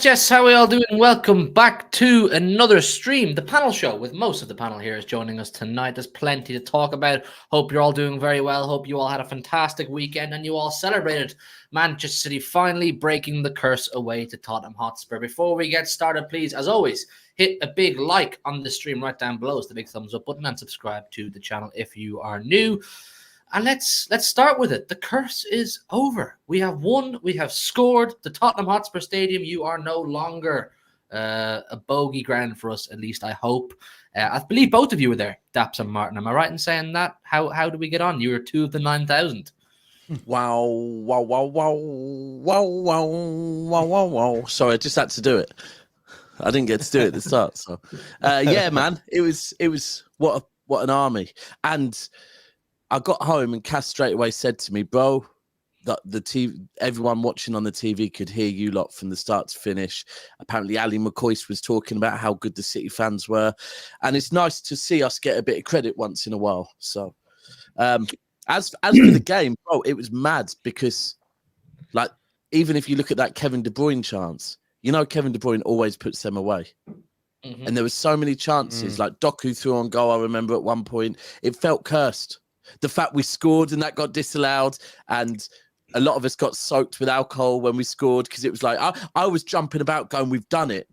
Yes, how are we all doing? Welcome back to another stream, the panel show, with most of the panel here is joining us tonight. There's plenty to talk about. Hope you're all doing very well. Hope you all had a fantastic weekend and you all celebrated Manchester City finally breaking the curse away to Tottenham Hotspur. Before we get started, please, as always, hit a big like on the stream right down below. It's the big thumbs up button, and subscribe to the channel if you are new. And let's start with it. The curse is over. We have won. We have scored. The Tottenham Hotspur Stadium, you are no longer a bogey ground for us, at least I hope. I believe both of you were there, Daps and Martin. Am I right in saying that? How did we get on? You were two of the 9,000. Wow. Sorry, I just had to do it. I didn't get to do it at the start. So, yeah, man, it was what an army. And I got home and Cass straight away said to me, bro, that the TV, everyone watching on the TV could hear you lot from the start to finish. Apparently, Ali McCoy was talking about how good the City fans were. And it's nice to see us get a bit of credit once in a while. So, as for the game, bro, it was mad because, like, even if you look at that Kevin De Bruyne chance, you know Kevin De Bruyne always puts them away. Mm-hmm. And there were so many chances, like Doku threw on goal, I remember at one point. It felt cursed. The fact we scored and that got disallowed, and a lot of us got soaked with alcohol when we scored because it was like, I was jumping about going, we've done it.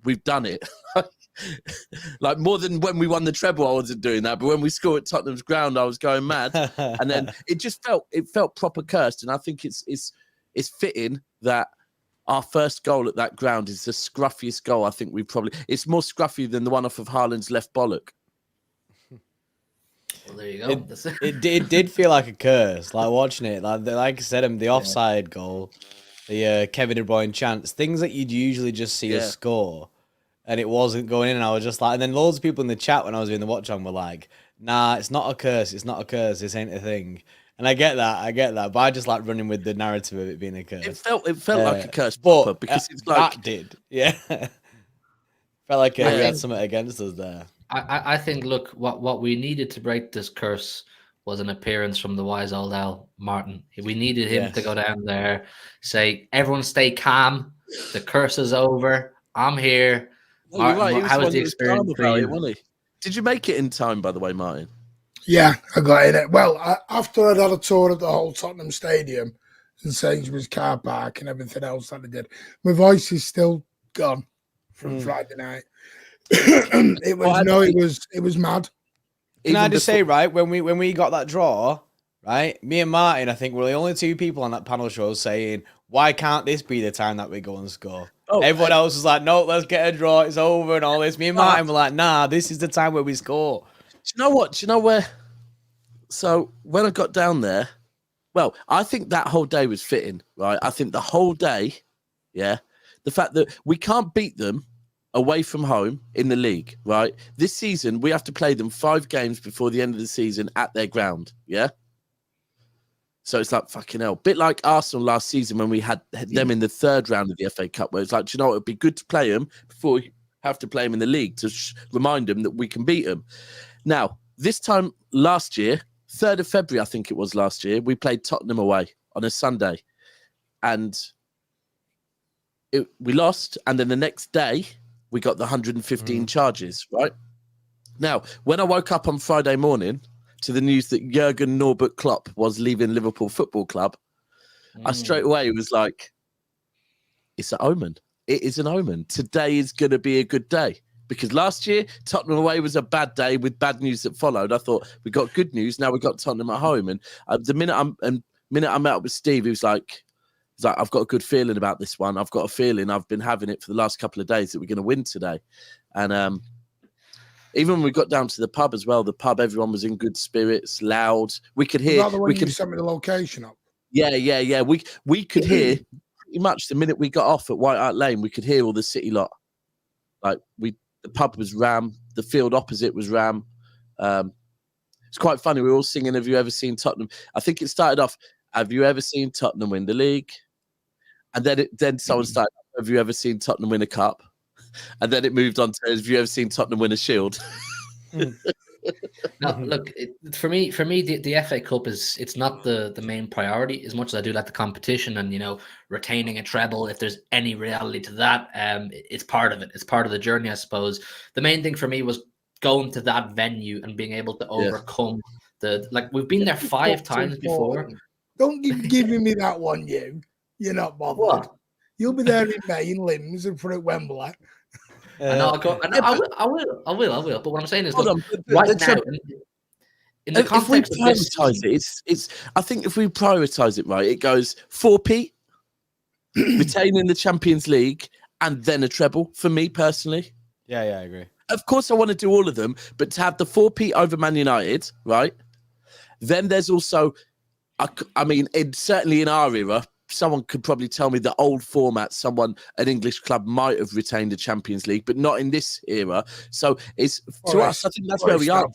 Like more than when we won the treble, I wasn't doing that. But when we scored at Tottenham's ground, I was going mad. And then it just felt proper cursed. And I think it's fitting that our first goal at that ground is the scruffiest goal. I think it's more scruffy than the one off of Haaland's left bollock. Well, there you go. It did feel like a curse, like watching it. Like I said, the offside goal, the Kevin De Bruyne chance, things that you'd usually just see us score, and it wasn't going in. And I was just like, and then loads of people in the chat when I was doing the watch on were like, "Nah, it's not a curse. It's not a curse. This ain't a thing." And I get that, but I just like running with the narrative of it being a curse. It felt like a curse, but because it's like that did, felt like we had something against us there. I think, look, what we needed to break this curse was an appearance from the wise old owl, Martin. We needed him to go down there, say, everyone stay calm. The curse is over. I'm here. Well, Martin, how was the experience for you? Did you make it in time, by the way, Martin? Yeah, I got in it. Well, after I'd had a tour of the whole Tottenham Stadium and Sainsbury's car park and everything else that I did, my voice is still gone from Friday night. It was mad. Can I just say, right, when we got that draw, right, me and Martin, I think, were the only two people on that panel show saying, why can't this be the time that we go and score? Everyone else was like, no, let's get a draw, it's over and all this. Me and Martin were like, nah, this is the time where we score. Do you know what? Do you know where? So when I got down there, well, I think that whole day was fitting, right? I think the whole day, the fact that we can't beat them away from home in the league, right? This season, we have to play them 5 games before the end of the season at their ground, So it's like, fucking hell. Bit like Arsenal last season when we had them in the 3rd round of the FA Cup, where it's like, do you know what? It'd be good to play them before you have to play them in the league to remind them that we can beat them. Now, this time last year, 3rd of February, I think it was last year, we played Tottenham away on a Sunday. And we lost. And then the next day, we got the 115 charges, right? Now, when I woke up on Friday morning to the news that Jurgen Norbert Klopp was leaving Liverpool Football Club, I straight away was like, it's an omen. It is an omen. Today is going to be a good day. Because last year, Tottenham away was a bad day with bad news that followed. I thought, we got good news. Now we got Tottenham at home. And the minute I met up with Steve, he was like, I've got a good feeling about this one. I've got a feeling, I've been having it for the last couple of days, that we're going to win today. And even when we got down to the pub as well, everyone was in good spirits, loud. We could hear. We could send me the location up. Yeah. We could hear pretty much the minute we got off at White Hart Lane. We could hear all the city lot. Like the pub was ram. The field opposite was ram. It's quite funny. We were all singing, "Have you ever seen Tottenham?" I think it started off, "Have you ever seen Tottenham win the league?" And then someone started, "Have you ever seen Tottenham win a cup?" And then it moved on to, "Have you ever seen Tottenham win a shield?" No, look, for me, the FA Cup it's not the main priority as much as I do like the competition and retaining a treble. If there's any reality to that, it's part of it. It's part of the journey, I suppose. The main thing for me was going to that venue and being able to overcome we've been there 5 times before. Don't keep giving me that one, You're not bothered. What? You'll be there in May in Limbs and for at Wembley. I know. I will. But what I'm saying is, look, right now, in the context if we of this prioritize season, it's. I think if we prioritize it right, it goes 4p, retaining the Champions League, and then a treble. For me personally, Yeah, I agree. of course, I want to do all of them, but to have the 4p over Man United, right? Then there's also, I mean, certainly in our era, someone could probably tell me the old format, an English club might have retained the Champions League, but not in this era. So it's to us, I think that's where we are.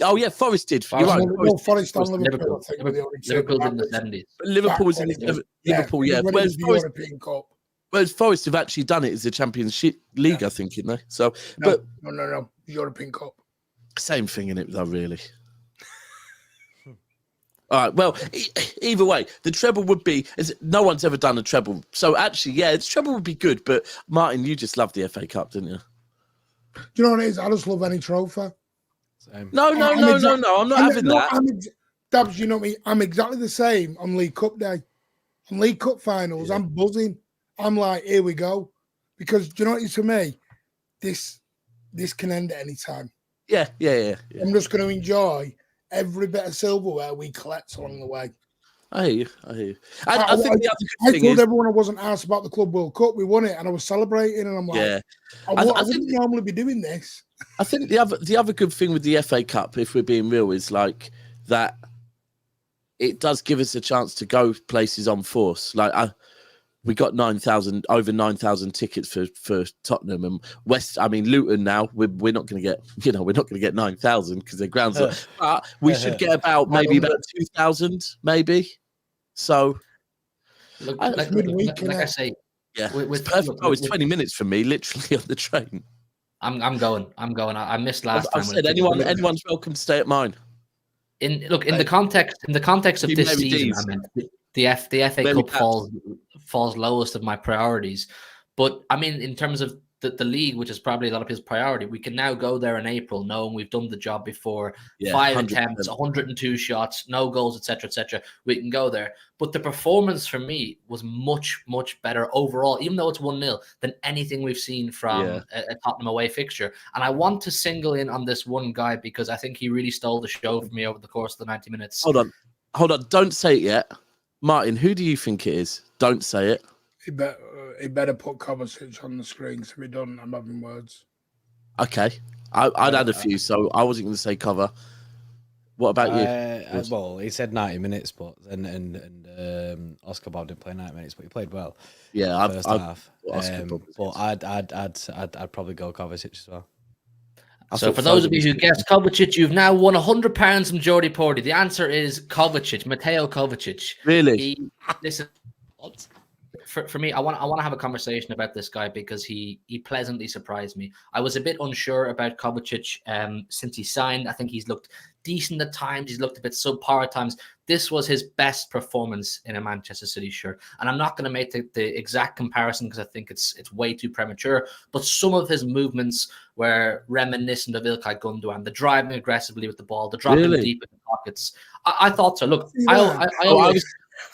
Oh yeah, Forest did. You're right. Forest on Liverpool. Liverpool did in the 70s. Liverpool was in Liverpool, yeah. Whereas Forest have actually done it as the Champions League, I think, isn't they? So, no, European Cup. Same thing in it, though, really. All right. Well, either way, the treble would be. No one's ever done a treble, so actually, yeah, the treble would be good. But Martin, you just loved the FA Cup, didn't you? Do you know what it is? I just love any trophy. Same. No. I'm not having that. Dabs, you know me. I'm exactly the same on League Cup day. On League Cup finals, I'm buzzing. I'm like, here we go, because do you know what it is for me? This can end at any time. Yeah. I'm just going to enjoy every bit of silverware we collect along the way. I hear you. I think the other good thing told everyone I wasn't asked about the Club World Cup. We won it, and I was celebrating, and I'm like, I wouldn't normally be doing this. I think the other good thing with the FA Cup, if we're being real, is like that it does give us a chance to go places on force. Like we got over 9,000 tickets for Tottenham and Luton. Now we're not going to get, we're not going to get 9,000 because their grounds are. But we should get about 2,000, maybe. So, like I say, yeah, it's perfect. It's 20 minutes for me, literally on the train. I'm going. I missed last time. I said anyone's welcome to stay at mine. In the context of this season, I mean, the FA Cup falls lowest of my priorities. But I mean, in terms of the league, which is probably a lot of people's priority, we can now go there in April knowing we've done the job before. 5 attempts, 102 shots, no goals, etc. We can go there. But the performance for me was much, much better overall, even though it's 1-0, than anything we've seen from a Tottenham away fixture. And I want to single in on this one guy because I think he really stole the show for me over the course of the 90 minutes. Hold on. Don't say it yet. Martin, who do you think it is? Don't say it. He better put Kovacic on the screen so we don't. I'm having words. Okay. I'd had a few, so I wasn't going to say cover. What about you? Well, he said 90 minutes, but and Oscar Bob didn't play 90 minutes, but he played well. Yeah, first half. But I'd probably go Kovacic as well. So for those of you who guessed Kovacic, you've now won £100 from Jordy Porty. The answer is Kovacic, Mateo Kovacic. Really? Listen, for me, I want to have a conversation about this guy because he pleasantly surprised me. I was a bit unsure about Kovacic since he signed. I think he's looked decent at times. He's looked a bit subpar at times. this was his best performance in a Manchester City shirt. And I'm not going to make the exact comparison because I think it's way too premature. But some of his movements were reminiscent of Ilkay Gundogan, the driving aggressively with the ball, the dropping deep in the pockets. I thought so. Look,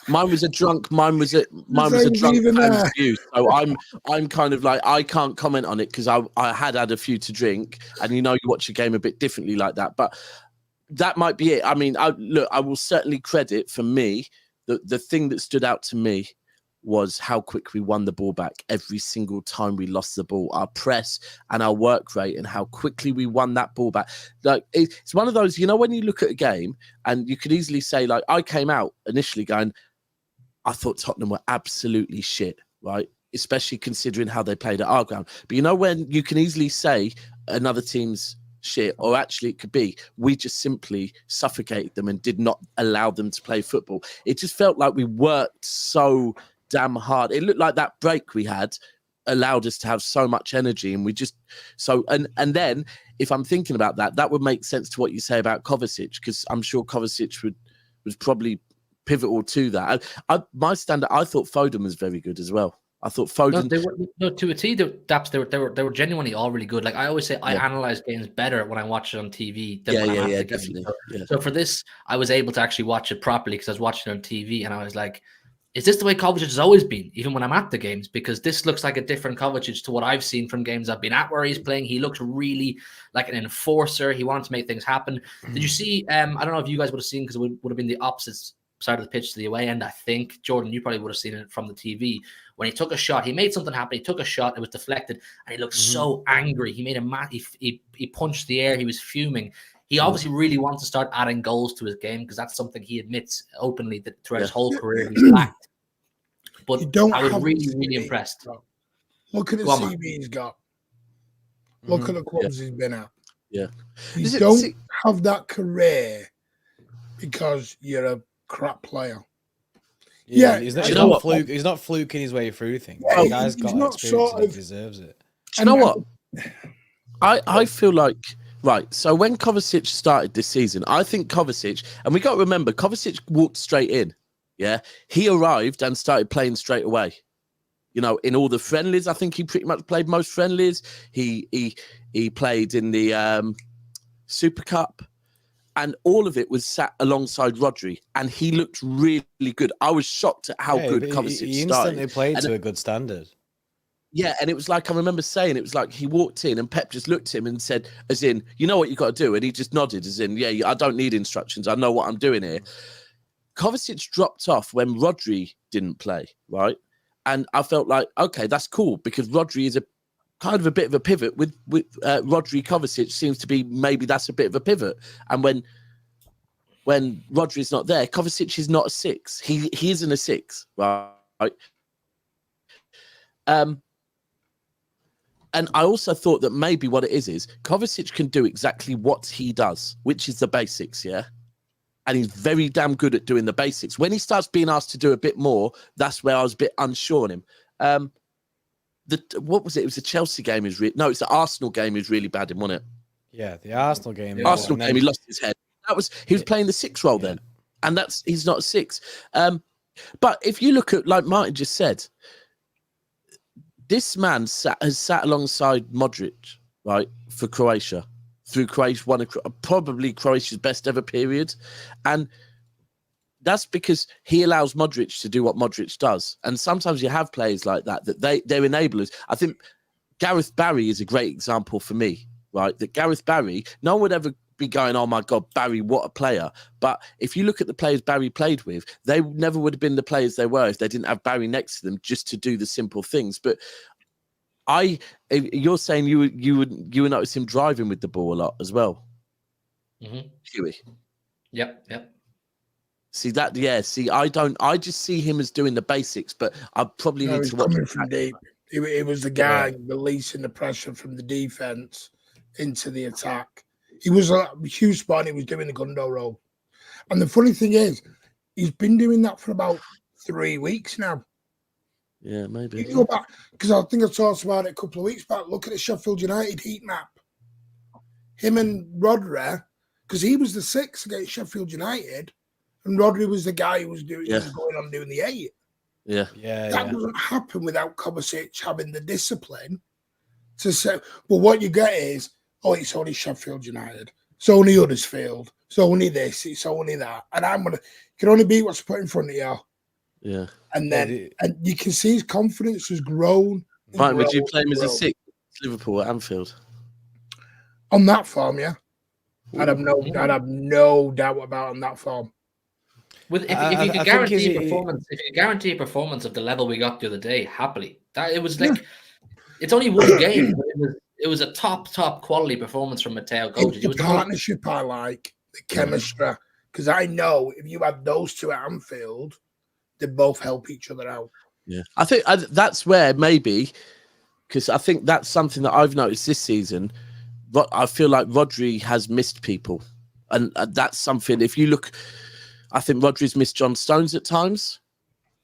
mine was a drunk man's view. So I'm kind of like, I can't comment on it because I had a few to drink, and you watch a game a bit differently like that. But that might be it. I mean, I will certainly credit for me the thing that stood out to me was how quick we won the ball back every single time we lost the ball. Our press and our work rate and how quickly we won that ball back. Like, it's one of those, when you look at a game and you could easily say, like, I came out initially going, I thought Tottenham were absolutely shit, right? Especially considering how they played at our ground. But when you can easily say another team's shit, or actually it could be we just simply suffocated them and did not allow them to play football. It just felt like we worked so damn hard. It looked like that break we had allowed us to have so much energy, and we just and then if I'm thinking about that would make sense to what you say about Kovacic, because I'm sure Kovacic was probably pivotal to that. My standard, I thought Foden was very good as well. I thought Foden. To a T, they were genuinely all really good. Like I always say, I analyze games better when I watch it on TV than when I'm at the definitely. game. So for this, I was able to actually watch it properly because I was watching it on TV, and I was like, is this the way Kovacic has always been, even when I'm at the games? Because this looks like a different Kovacic to what I've seen from games I've been at where he's playing. He looks really like an enforcer. He wanted to make things happen. Did you see, I don't know if you guys would have seen, because it would have been the opposite side of the pitch to the away end, I think. Jordan, you probably would have seen it from the TV. When he took a shot, he made something happen. He took a shot, it was deflected, and he looked so angry. He made he punched the air. He was fuming. He obviously really wants to start adding goals to his game, because that's something he admits openly that throughout his whole career he's lacked. But I was really impressed. Look at the CV he's got. Look at the clubs he's been at. Yeah. You don't have that career because you're a crap player. Yeah, he's not fluking his way through things. The guy's got experience and he deserves it. Do you know what? I feel like, right, so when Kovacic started this season, I think Kovacic, and we got to remember, Kovacic walked straight in. Yeah, he arrived and started playing straight away. In all the friendlies, I think he pretty much played most friendlies. He played in the Super Cup, and all of it was sat alongside Rodri, and he looked really good. I was shocked at how good Kovacic started. He instantly played to a good standard. Yeah, and it was like, I remember saying, it was like he walked in and Pep just looked at him and said, as in, you know what you got to do? And he just nodded, as in, yeah, I don't need instructions. I know what I'm doing here. Kovacic dropped off when Rodri didn't play, right? And I felt like, okay, that's cool, because Rodri is a kind of a bit of a pivot with Rodri. Kovacic seems to be, maybe that's a bit of a pivot. And when Rodri's not there, Kovacic is not a six. He isn't a six, right? And I also thought that maybe what it is Kovacic can do exactly what he does, which is the basics, yeah? And he's very damn good at doing the basics. When he starts being asked to do a bit more, that's where I was a bit unsure on him. What was it? It was the Chelsea game. It's the Arsenal game. Is really bad in, wasn't it? Yeah, the Arsenal game. The Arsenal game. He lost his head. He was playing the six role then, and he's not a six. But if you look at, like Martin just said, this man has sat alongside Modric, right, for Croatia. Through Croatia, probably Croatia's best ever period. And that's because he allows Modric to do what Modric does. And sometimes you have players like that they're enablers. I think Gareth Barry is a great example for me, right? That Gareth Barry, no one would ever be going, oh my God, Barry, what a player. But if you look at the players Barry played with, they never would have been the players they were if they didn't have Barry next to them just to do the simple things. But you're saying you would notice him driving with the ball a lot as well. Huey. Yep. See that? Yeah. See, I just see him as doing the basics, but I probably need to watch coming from deep. It was the guy releasing the pressure from the defense into the attack. He was a huge spot. He was doing the Gundo role, and the funny thing is, he's been doing that for about 3 weeks now. Yeah, maybe. You go back, because I think I talked about it a couple of weeks back. Look at the Sheffield United heat map. Him and Rodri, because he was the 6 against Sheffield United, and Rodri was the guy who was doing, he was going on doing the 8. Yeah. That doesn't happen without Kovacic having the discipline to say. But what you get is, it's only Sheffield United, it's only Huddersfield, it's only this, it's only that, and you can only beat what's put in front of you. Yeah. And then and you can see his confidence has grown. Right, would you play him as a 6 Liverpool at Anfield? On that form, yeah. I'd have no doubt about on that form. If you could guarantee a performance of the level we got the other day, happily. That it was like it's only one game, but it was a top quality performance from Matteo Kovacic. It's the partnership I like, the chemistry, because I know if you had those two at Anfield, they both help each other out. Yeah, I think that's where maybe, because I think that's something that I've noticed this season. I feel like Rodri has missed people, and that's something. If you look, I think Rodri's missed John Stones at times.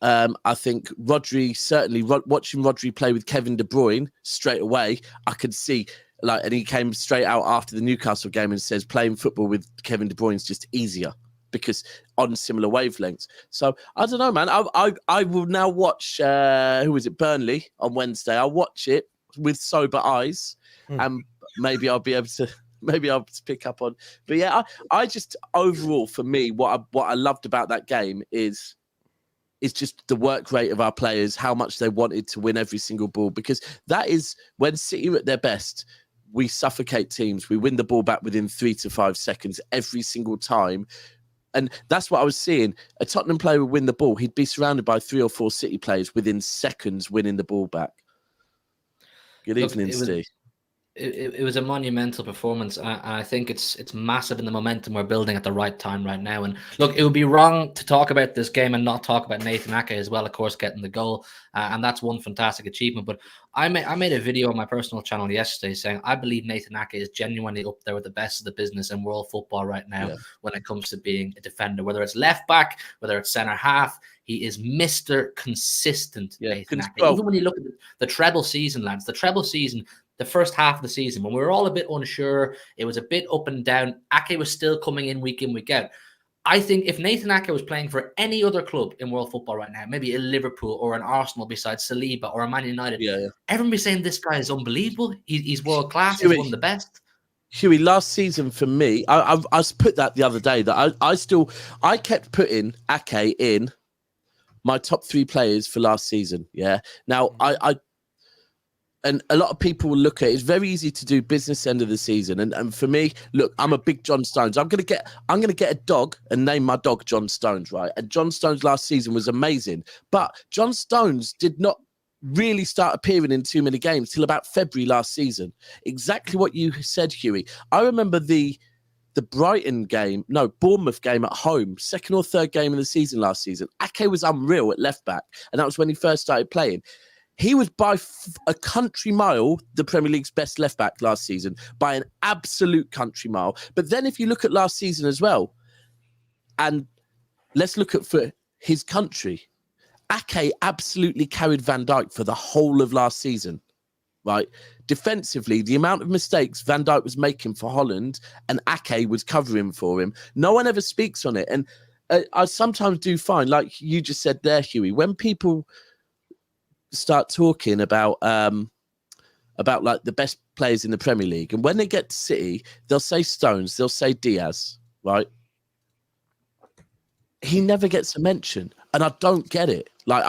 I think Rodri certainly watching Rodri play with Kevin De Bruyne straight away, I could see and he came straight out after the Newcastle game and says playing football with Kevin De Bruyne is just easier because on similar wavelengths. So I don't know, man. I will now watch who is it, Burnley on Wednesday. I'll watch it with sober eyes, and maybe I'll be able to. Maybe I'll pick up on, but yeah, I just overall for me, what I loved about that game is just the work rate of our players, how much they wanted to win every single ball, because that is when City are at their best. We suffocate teams. We win the ball back within 3 to 5 seconds every single time, and that's what I was seeing. A Tottenham player would win the ball, he'd be surrounded by 3 or 4 City players within seconds, winning the ball back. Good evening, Steve. It was a monumental performance, and I think it's massive in the momentum we're building at the right time right now. And look, it would be wrong to talk about this game and not talk about Nathan Ake as well, of course, getting the goal, and that's one fantastic achievement. But I made a video on my personal channel yesterday saying I believe Nathan Ake is genuinely up there with the best of the business in world football right now when it comes to being a defender, whether it's left back, whether it's centre half. He is Mr. Consistent, Nathan Ake. Even when you look at the treble season, lads, the first half of the season, when we were all a bit unsure, it was a bit up and down. Ake was still coming in, week out. I think if Nathan Ake was playing for any other club in world football right now, maybe a Liverpool or an Arsenal besides Saliba or a Man United, everyone be saying this guy is unbelievable. He's world class. He's one of the best. Huey, last season for me, I put that the other day that I kept putting Ake in my top 3 players for last season. Yeah. Now and a lot of people will look at it. It's very easy to do business end of the season. And for me, look, I'm a big John Stones. I'm gonna get a dog and name my dog John Stones, right? And John Stones last season was amazing. But John Stones did not really start appearing in too many games till about February last season. Exactly what you said, Huey. I remember the Bournemouth game at home, second or third game of the season last season. Ake was unreal at left back, and that was when he first started playing. He was by a country mile the Premier League's best left back last season, by an absolute country mile. But then if you look at last season as well, and let's look at for his country, Ake absolutely carried Van Dijk for the whole of last season, right? Defensively, the amount of mistakes Van Dijk was making for Holland and Ake was covering for him, no one ever speaks on it. And I sometimes do find, like you just said there, Huey, when people start talking about like the best players in the Premier League, and when they get to City, they'll say Stones, they'll say Diaz, right? He never gets a mention, and I don't get it. Like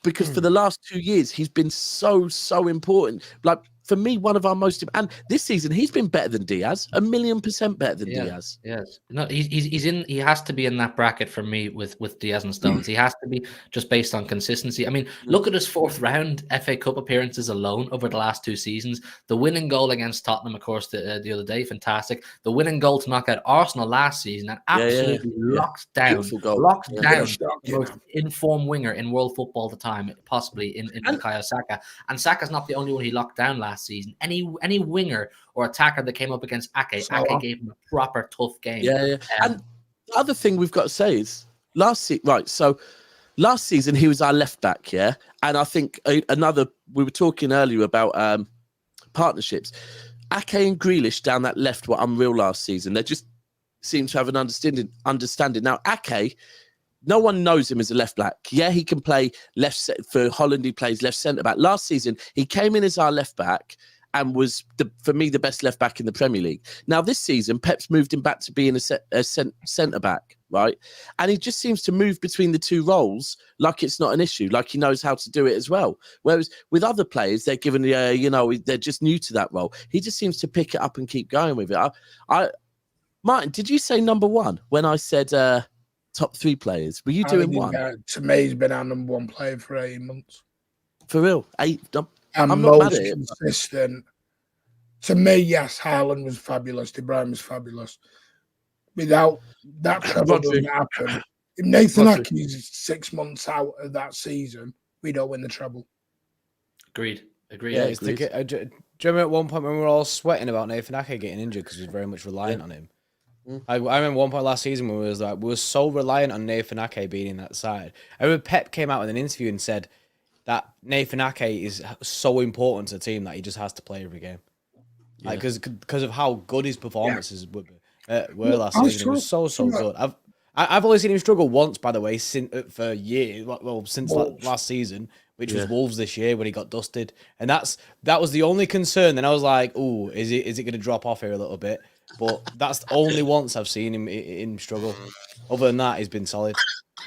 because for the last 2 years he's been so important. Like for me, one of our most, and this season he's been better than Diaz, 1,000,000% better than Diaz. Yes, no, he's in. He has to be in that bracket for me with Diaz and Stones. He has to be just based on consistency. I mean, look at his 4th round FA Cup appearances alone over the last 2 seasons. The winning goal against Tottenham, of course, the other day, fantastic. The winning goal to knock out Arsenal last season, and absolutely locked down the most informed winger in world football at the time, possibly in Bukayo Saka. And Saka's not the only one he locked down last season. Any winger or attacker that came up against Ake gave him a proper tough game. And the other thing we've got to say is last season he was our left back, and I think we were talking earlier about partnerships. Ake and Grealish down that left were unreal last season. seem to have an understanding. Now, Ake, no one knows him as a left back. Yeah, he can play for Holland. He plays left centre back. Last season, he came in as our left back and was, for me, the best left back in the Premier League. Now, this season, Pep's moved him back to being a centre back, right? And he just seems to move between the two roles like it's not an issue, like he knows how to do it as well. Whereas with other players, they're given, they're just new to that role. He just seems to pick it up and keep going with it. Martin, did you say number one when I said top three players? Were you doing one? To me, he's been our number one player for 18 months. For real? I'm not most consistent. To me, yes, Haaland was fabulous. De Bruyne was fabulous. Without that treble doesn't happen. If Nathan Ake is 6 months out of that season, we don't win the treble. Agreed. Yeah, do you remember at one point when we were all sweating about Nathan Ake getting injured because we were very much reliant on him? I remember one point last season when we were so reliant on Nathan Ake being in that side. I remember Pep came out in an interview and said that Nathan Ake is so important to the team that he just has to play every game. Like because of how good his performances were last season. It was so good. I've only seen him struggle once, by the way, for years. Well, since last season, which was Wolves this year when he got dusted, and that was the only concern. Then I was like, "Oh, is it going to drop off here a little bit?" But that's only once I've seen him struggle. Other than that, he's been solid.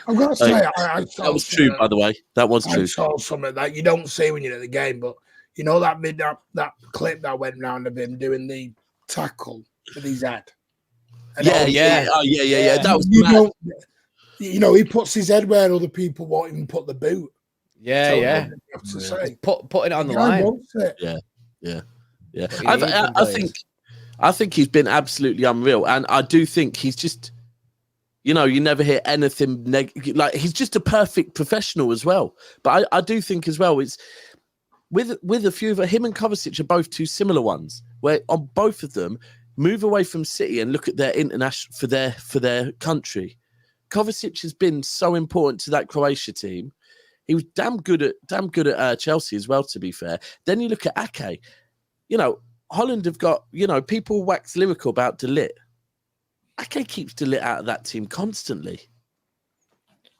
I've got to say, that was true, by the way. That was true. I saw something that you don't see when you're at the game, but you know that clip that went round of him doing the tackle with his head. Yeah. Oh, yeah. That was mad. He puts his head where other people won't even put the boot. Yeah. Putting it on the line. Yeah. I think he's been absolutely unreal, and I do think he's just, you never hear anything like he's just a perfect professional as well. But I do think as well it's with a few of him and Kovacic are both two similar ones where on both of them move away from City and look at their international for their country. Kovacic has been so important to that Croatia team. He was damn good at Chelsea as well, to be fair. Then you look at Ake. Holland have got, people wax lyrical about De Ligt. Ake keeps De Ligt out of that team constantly.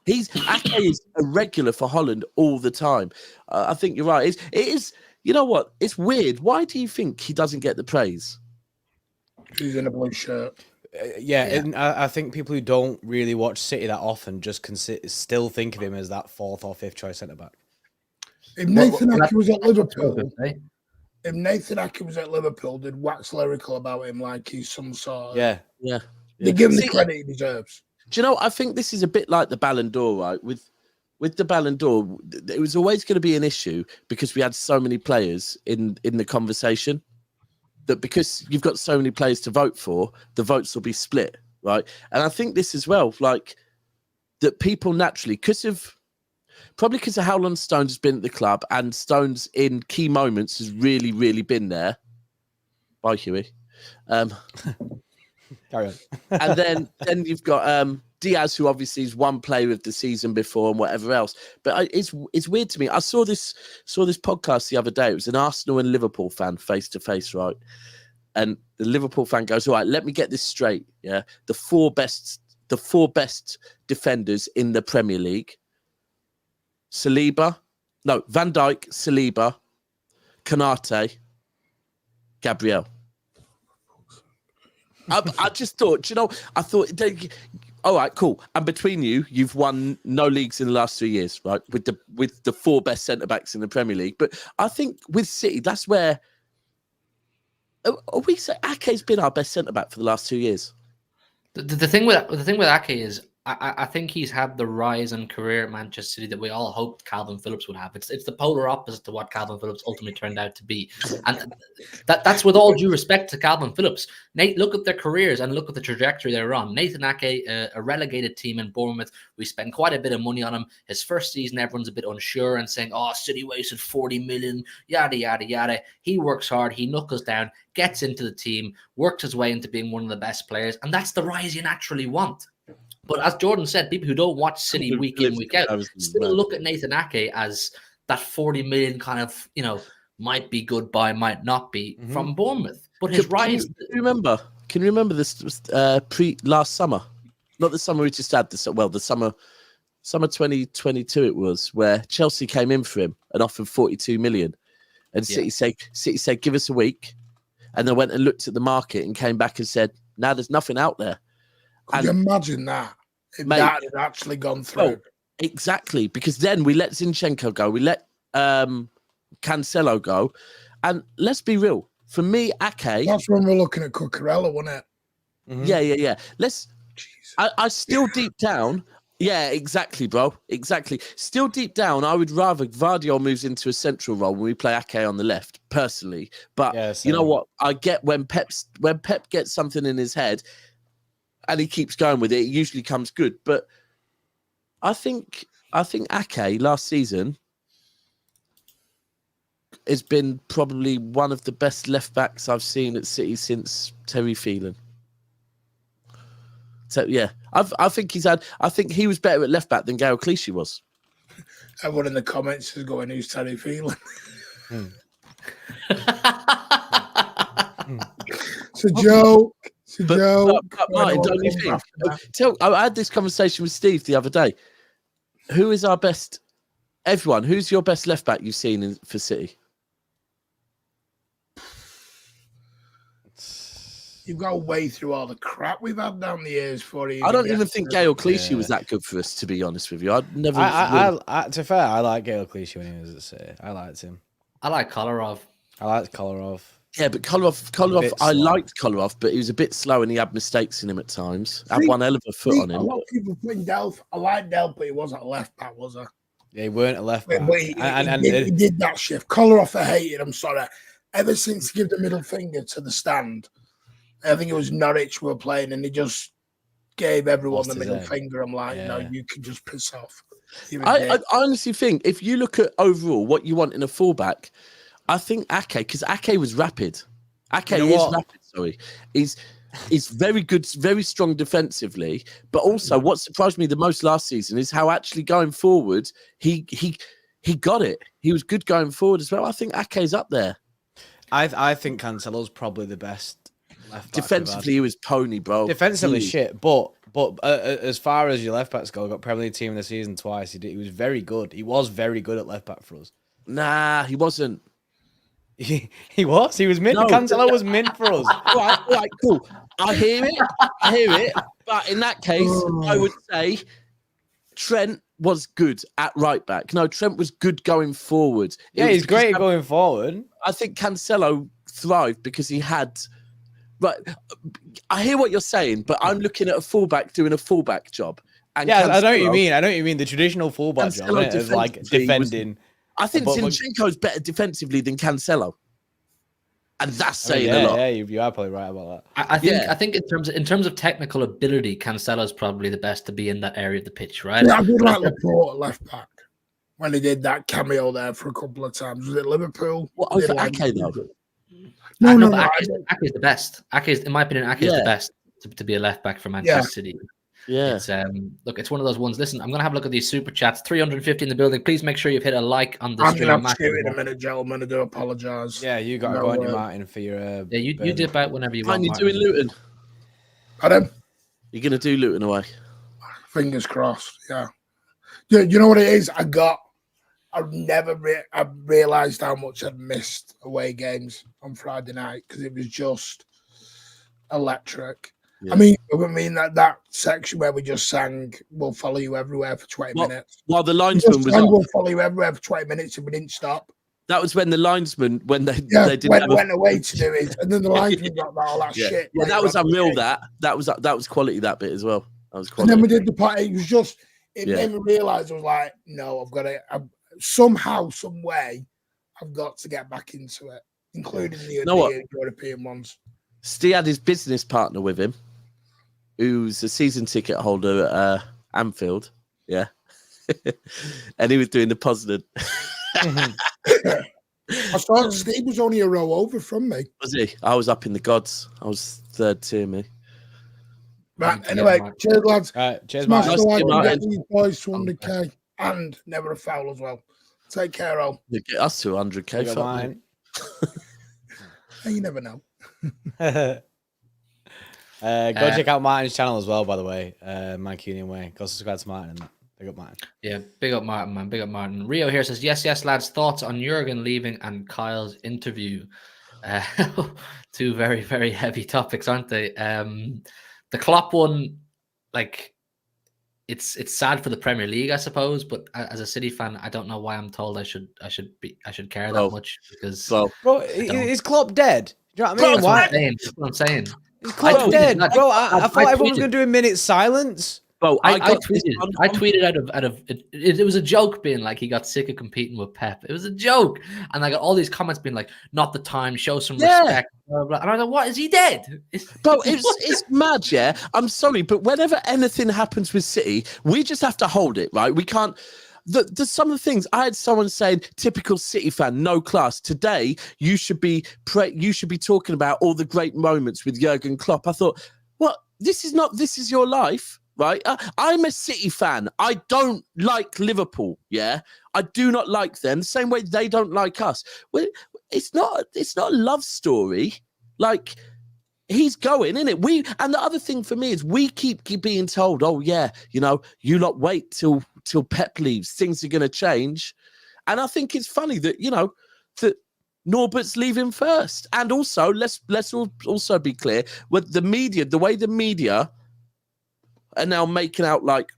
Ake is a regular for Holland all the time. I think you're right. It is. You know what? It's weird. Why do you think he doesn't get the praise? He's in a blue shirt. And I think people who don't really watch City that often just still think of him as that fourth or fifth choice centre back. If Nathan Ake was at Liverpool, they'd wax lyrical about him like he's some sort of... Yeah. They give him the credit he deserves. Do you know, I think this is a bit like the Ballon d'Or, right? With the Ballon d'Or, it was always going to be an issue because we had so many players in the conversation that because you've got so many players to vote for, the votes will be split, right? And I think this as well, like that people naturally, probably because of how long Stones has been at the club and Stones in key moments has really, really been there. Bye, Huey. Carry on. And then you've got Diaz, who obviously is one player of the season before and whatever else. But it's weird to me. I saw this podcast the other day. It was an Arsenal and Liverpool fan face to face, right? And the Liverpool fan goes, "All right, let me get this straight. Yeah, the four best defenders in the Premier League: Van Dijk, Saliba, Konate, Gabriel." I just thought, all right, cool. And between you've won no leagues in the last 3 years, right? With the four best centre backs in the Premier League. But I think with City, that's where we say Ake's been our best centre back for the last 2 years. The thing with Ake is I think he's had the rise in career at Manchester City that we all hoped Calvin Phillips would have. It's the polar opposite to what Calvin Phillips ultimately turned out to be. And that's with all due respect to Calvin Phillips. Nate, look at their careers and look at the trajectory they're on. Nathan Ake, a relegated team in Bournemouth, we spend quite a bit of money on him. His first season, everyone's a bit unsure and saying, "Oh, City wasted 40 million, yada, yada, yada." He works hard, he knuckles down, gets into the team, works his way into being one of the best players, and that's the rise you naturally want. But as Jordan said, people who don't watch City week in, week out, still look at Nathan Ake as that 40 million kind of, might be good buy, might not be from Bournemouth. But his rise... Do you remember Can you remember this last summer? Not the summer we just had. The summer 2022 it was, where Chelsea came in for him and offered 42 million, and City said give us a week, and they went and looked at the market and came back and said, "Now there's nothing out there." Could you imagine that? If Mate, that had actually gone through. Well, exactly, because then we let Zinchenko go, we let Cancelo go, and let's be real. For me, Ake. That's when we're looking at Cucurella, wasn't it? Mm-hmm. Yeah. I still deep down. Yeah, exactly, bro. Exactly. Still deep down, I would rather Vardiol moves into a central role when we play Ake on the left, personally. But you know what? I get when Pep gets something in his head and he keeps going with it, it usually comes good. But I think Ake last season has been probably one of the best left backs I've seen at City since Terry Phelan. So yeah, I think he was better at left back than Gael Clichy was. Everyone in the comments is going, "Who's Terry Phelan?" It's a joke. It's a joke. But Martin, don't you think? I had this conversation with Steve the other day. Who is our best? Everyone, who's your best left back you've seen for City? You've got to wade through all the crap we've had down the years for you. I don't even think Gael Clichy was that good for us, to be honest with you. I'd never. To be fair, I like Gael Clichy when he was at City. I liked him. I like Kolarov. I liked Kolarov. Yeah, but Kolarov, I liked Kolarov, but he was a bit slow and he had mistakes in him at times. Had one hell of a foot on him. A lot of people putting Delph. I like Delph, but he wasn't a left back, was he? Yeah, he weren't a left back. He did that shift. Kolarov, I hated. I'm sorry. Ever since he gave the middle finger to the stand, I think it was Norwich we were playing, and he just gave everyone the middle finger. I'm like, no, you can just piss off. I honestly think if you look at overall what you want in a fullback, I think Ake, because Ake was rapid. Ake is rapid, sorry. He's very good, very strong defensively. But also what surprised me the most last season is how actually going forward, he got it. He was good going forward as well. I think Ake's up there. I think Cancelo's probably the best left back. Defensively, he was pony, bro. Defensively, shit. But as far as your left backs go, got Premier League team of the season twice. He was very good. He was very good at left back for us. Nah, he wasn't. He was. He was mint. No, Cancelo was mint for us. Right, cool. I hear it. But in that case, I would say Trent was good at right back. No, Trent was good going forward. Yeah, he's great going forward. I think Cancelo thrived because he had. Right, I hear what you're saying, but I'm looking at a fullback doing a fullback job. And yeah, I know what you mean. I know what you mean. The traditional fullback job of like defending. I think Zinchenko's better defensively than Cancelo, and that's saying a lot. Yeah, you are probably right about that. I think in terms of technical ability, Cancelo's probably the best to be in that area of the pitch, right? Yeah, I did like Laporte at left back when he did that cameo there for a couple of times. Was it Liverpool? What over Ake though? No, Ake is the best. In my opinion, Ake is the best to be a left back for Manchester City. Yeah. It's it's one of those ones. Listen, I'm gonna have a look at these super chats. 350 in the building. Please make sure you've hit a like on the stream. I'm gonna have to shoot in a minute, gentlemen. I do apologise. Yeah, you got to go on your Martin for your. Yeah, you dip out whenever you want. You doing Luton? Pardon? You're gonna do Luton away? Fingers crossed. Yeah. You know what it is? I've realised how much I'd missed away games on Friday night because it was just electric. Yeah. I mean that section where we just sang "We'll follow you everywhere" for 20 minutes. While the linesman was "We'll follow you everywhere" for 20 minutes, and we didn't stop. That was when the linesman they went away to do it, and then the linesman got all that shit. Yeah, that was unreal. That was quality. That bit as well. That was quality. And then we did the part. It was just made me realise I was like, no, I've got to somehow, some way, I've got to get back into it, including the European ones. Steve had his business partner with him, who's a season ticket holder at Anfield, and he was doing the Poznan. I thought Steve was only a row over from me. Was he? I was up in the gods. I was third tier, me. Right, anyway, cheers, lads. Cheers, Smash Martin. the like and get these boys to 100k, and never a foul as well. Take care, all. You get us to 100k. You never know. Go check out Martin's channel as well, by the way. Mancunian Way. Go subscribe to Martin and that. Big up Martin. Yeah, big up Martin, man. Big up Martin. Rio here says, yes, lads. Thoughts on Jurgen leaving and Kyle's interview? Two very, very heavy topics, aren't they? The Klopp one, like, it's sad for the Premier League, I suppose. But as a City fan, I don't know why I'm told I should care that much, because bro, is Klopp dead? Do you know what I mean? That's what I'm saying. Is Klopp dead, bro? I thought everyone was gonna do a minute's silence. Bro, I tweeted out of it was a joke, being like, he got sick of competing with Pep. It was a joke, and I got all these comments being like, not the time, show some respect, blah, blah. And I was like, what, is he dead? Bro, it's mad, yeah. I'm sorry, but whenever anything happens with City, we just have to hold it, right? We can't. There's some of the things. I had someone saying, typical City fan, no class. Today, you should be talking about all the great moments with Jurgen Klopp. I thought, what? This is your life. Right, I'm a City fan. I don't like Liverpool. Yeah, I do not like them the same way they don't like us. Well, it's not a love story. Like, he's going, isn't it? And the other thing for me is we keep being told, oh yeah, you lot wait till Pep leaves, things are going to change. And I think it's funny that that Norbert's leaving first. And also, let's also be clear with the media, the way the media are now making out like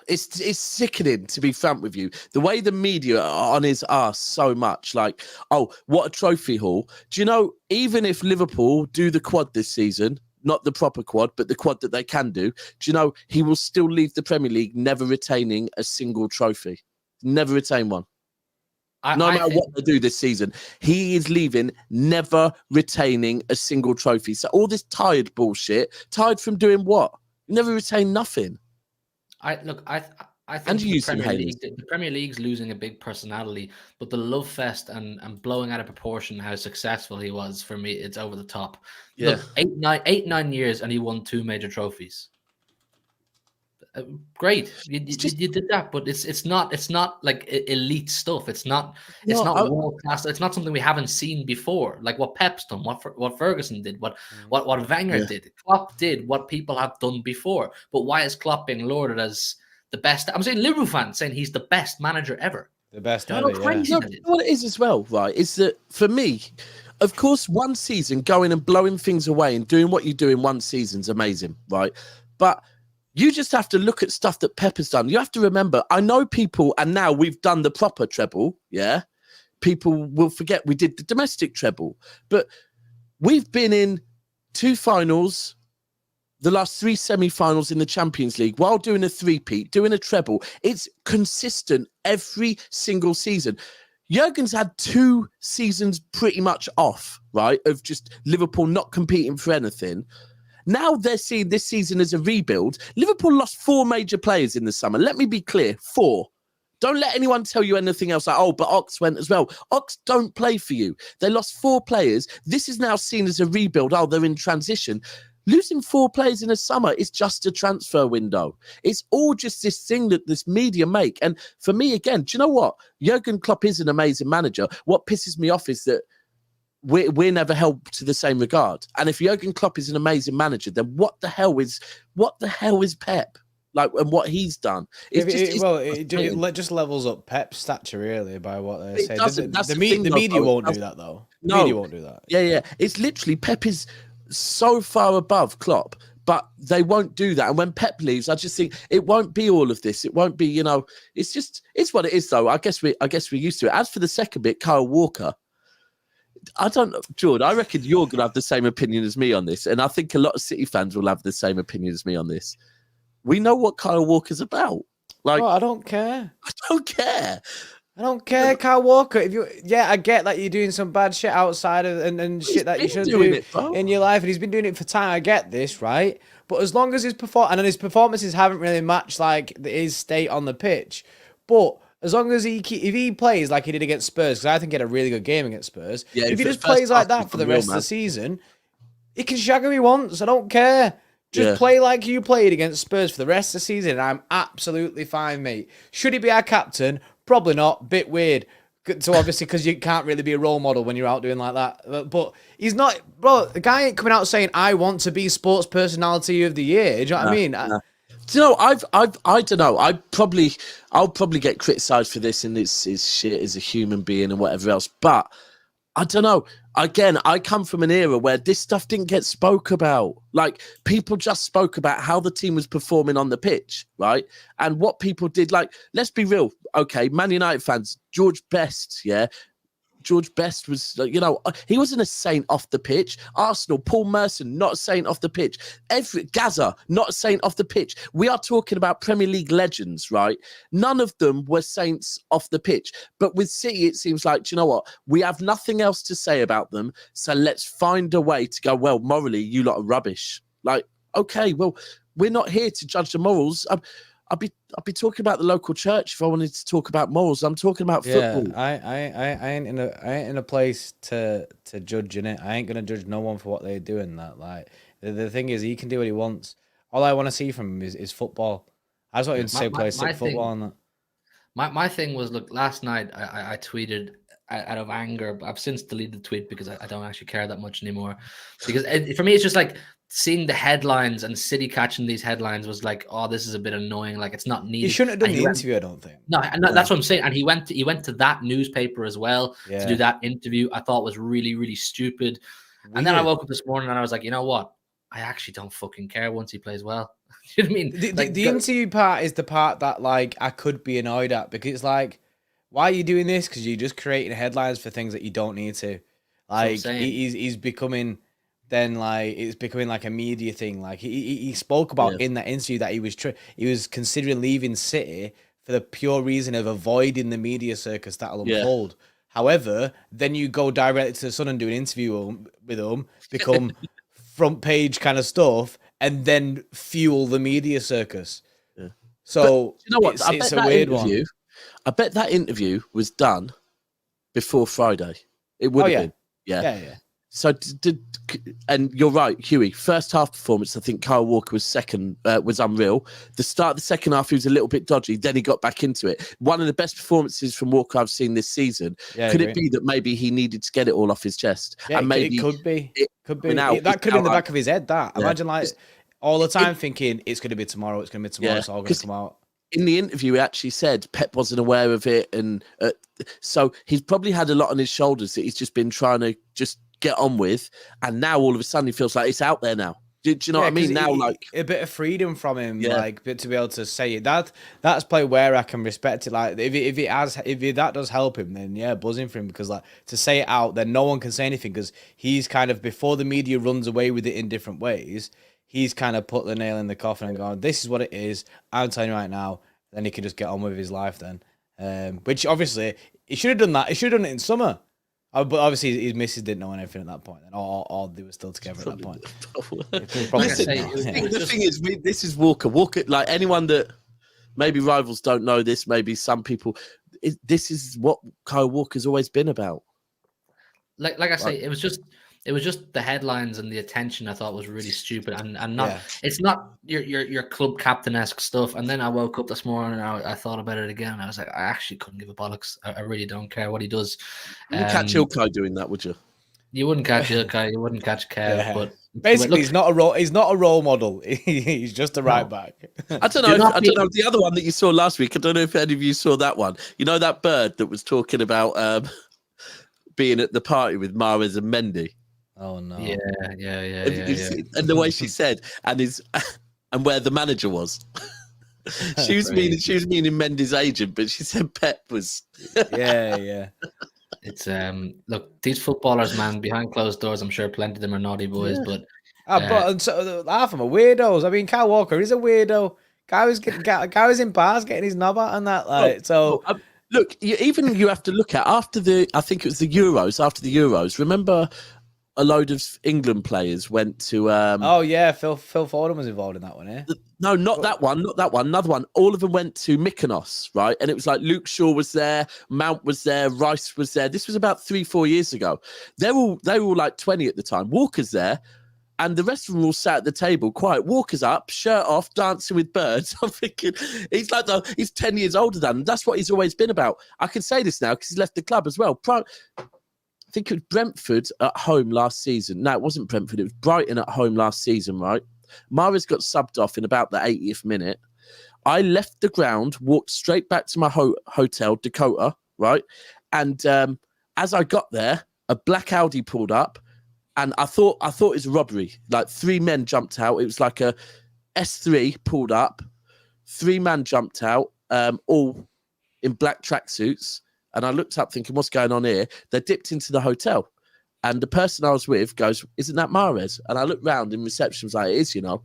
it's sickening, to be frank with you. The way the media are on his ass so much, like, oh, what a trophy haul. Do you know, even if Liverpool do the quad this season, not the proper quad, but the quad that they can do you know he will still leave the Premier League never retaining a single trophy, never retain one. No matter what they do this season, he is leaving never retaining a single trophy. So all this tired bullshit, tired from doing what? You never retain nothing. I think the Premier League's losing a big personality, but the love fest and blowing out of proportion how successful he was, for me, it's over the top. Yeah, look, 9 years and he won 2 major trophies. Great, you did that, but it's not like elite stuff. It's not world class. It's not something we haven't seen before, like what Pep's done, what Ferguson did, what Wenger did, Klopp did, what people have done before. But why is Klopp being lauded as the best? I'm saying Liverpool fans saying he's the best manager ever. The best ever. Yeah. What it is as well, right? Is that for me, of course, one season going and blowing things away and doing what you do in one season's amazing, right? But you just have to look at stuff that Pep has done. You have to remember, I know people, and now we've done the proper treble, yeah? People will forget we did the domestic treble. But we've been in 2 finals, the last 3 semi-finals in the Champions League, while doing a three-peat, doing a treble. It's consistent every single season. Jurgen's had 2 seasons pretty much off, right, of just Liverpool not competing for anything. Now they're seeing this season as a rebuild. Liverpool lost 4 major players in the summer. Let me be clear, 4. Don't let anyone tell you anything else like, oh, but Ox went as well. Ox don't play for you. They lost 4 players. This is now seen as a rebuild. Oh, they're in transition. Losing 4 players in a summer is just a transfer window. It's all just this thing that this media make. And for me, again, do you know what? Jurgen Klopp is an amazing manager. What pisses me off is that we're never held to the same regard. And if Jurgen Klopp is an amazing manager, then what the hell is Pep? Like, and what he's done. It just levels up Pep's stature, really, by what they say. The media won't do that, though. The media won't do that. Yeah. It's literally, Pep is so far above Klopp, but they won't do that. And when Pep leaves, I just think it won't be all of this. It won't be, it's what it is, though. I guess we're used to it. As for the second bit, Kyle Walker, I don't know, George, I reckon you're going to have the same opinion as me on this. And I think a lot of City fans will have the same opinion as me on this. We know what Kyle Walker's about. Like, I don't care. I don't care, Kyle Walker. I get that you're doing some bad shit outside of and shit that you shouldn't do in your life, and he's been doing it for time. I get this, right? But as long as his performances haven't really matched like his state on the pitch, but as long as if he plays like he did against Spurs, because I think he had a really good game against Spurs. Yeah, if he just plays like that for the rest of the season, he can shag who he wants. I don't care. Just play like you played against Spurs for the rest of the season, and I'm absolutely fine, mate. Should he be our captain? Probably not. Bit weird. So obviously, because you can't really be a role model when you're out doing like that. But he's not, bro. The guy ain't coming out saying, "I want to be sports personality of the year." Do you know what I mean? No. Do you know? I don't know. I'll probably get criticised for this and it's shit as a human being and whatever else. But I don't know. Again, I come from an era where this stuff didn't get spoke about. Like, people just spoke about how the team was performing on the pitch, right? And what people did. Like, let's be real. Okay, Man United fans, George Best, yeah? George Best was, he wasn't a saint off the pitch. Arsenal, Paul Merson, not a saint off the pitch. Gaza, not a saint off the pitch. We are talking about Premier League legends, right? None of them were saints off the pitch. But with City, it seems like, do you know what? We have nothing else to say about them. So let's find a way to go, well, morally, you lot are rubbish. Like, okay, well, we're not here to judge the morals. I'd be talking about the local church if I wanted to talk about morals. I'm talking about football. I ain't in a place to judge in it. I ain't gonna judge no one for what they're doing. That like the thing is, he can do what he wants. All I want to see from him is football. I just want him to say play sick football on that. My thing was, look, last night I tweeted out of anger. I've since deleted the tweet because I don't actually care that much anymore. Because for me, it's just like seeing the headlines and City catching these headlines was like, oh, this is a bit annoying. Like, it's not needed. You shouldn't have done the interview, I don't think. No, that's what I'm saying. And he went to that newspaper as well to do that interview. I thought was really, really stupid. Weird. And then I woke up this morning and I was like, you know what? I actually don't fucking care once he plays well. You know what I mean? The interview part is the part that, like, I could be annoyed at, because it's like, why are you doing this? Because you're just creating headlines for things that you don't need to. Like, he's becoming... Then like it's becoming like a media thing. Like he spoke about in that interview that he was considering leaving City for the pure reason of avoiding the media circus that'll unfold. However, then you go directly to the Sun and do an interview with them, become front page kind of stuff, and then fuel the media circus. Yeah. So but you know what? It's a weird one. I bet that interview was done before Friday. It would have been. Yeah. So and you're right, Huey. First half performance, I think Kyle Walker was second, was unreal. The start of the second half, he was a little bit dodgy. Then he got back into it. One of the best performances from Walker I've seen this season. Yeah, could it be that maybe he needed to get it all off his chest? Yeah, and maybe it could be. That could have been in the back of his head. Imagine like all the time thinking it's going to be tomorrow. It's going to be tomorrow. It's all going to come out. In the interview, he actually said Pep wasn't aware of it, and so he's probably had a lot on his shoulders that he's just been trying to just get on with, and now all of a sudden he feels like it's out there now. Do you know what I mean? Now, like a bit of freedom from him, like to be able to say it. That's probably where I can respect it. Like if that does help him, then buzzing for him, because like to say it out, then no one can say anything, because he's kind of, before the media runs away with it in different ways, he's kind of put the nail in the coffin and gone, this is what it is. I'm telling you right now. Then he could just get on with his life then. Which obviously he should have done that. He should have done it in summer. But obviously his missus didn't know anything at that point, or they were still together at that point. Listen, the thing is, this is Walker. Walker, like anyone that maybe rivals don't know this, maybe some people, this is what Kyle Walker's always been about. Like I say, it was just the headlines and the attention I thought was really stupid, and not it's not your club captain-esque stuff. And then I woke up this morning and I thought about it again, and I was like, I actually couldn't give a bollocks. I really don't care what he does. You wouldn't catch Ilkay doing that, would you? You wouldn't catch Ilkay, you wouldn't catch Kev, but basically he's not a role model. He's just a right back. I don't know. The other one that you saw last week, I don't know if any of you saw that one. You know that bird that was talking about being at the party with Mahrez and Mendy? Oh no! Yeah. And the way she said, and where the manager was. she was meaning Mendy's agent, but she said Pep was. yeah. It's look, these footballers, man, behind closed doors, I'm sure plenty of them are naughty boys, but so half of them are weirdos. I mean, Kyle Walker is a weirdo. Guy was in bars getting his knob out and that. Look, you have to look at after I think it was the Euros. Remember, a load of England players went to. Phil Foden was involved in that one, eh? No, not that one. Another one. All of them went to Mykonos, right? And it was like Luke Shaw was there, Mount was there, Rice was there. This was about 3-4 years ago. They were all like 20 at the time. Walker's there, And the rest of them all sat at the table, quiet. Walker's up, shirt off, dancing with birds. I'm thinking, he's 10 years older than him. That's what he's always been about. I can say this now because he's left the club as well. I think it was Brentford at home last season. No, it wasn't Brentford. It was Brighton at home last season, right? Mahrez got subbed off in about the 80th minute. I left the ground, walked straight back to my hotel, Dakota, right? And as I got there, a black Audi pulled up. And I thought it was a robbery. Like 3 men jumped out. It was like a S3 pulled up. 3 men jumped out, all in black tracksuits. And I looked up thinking, what's going on here? They dipped into the hotel. And the person I was with goes, isn't that Mahrez? And I looked round in reception, was like, it is, you know.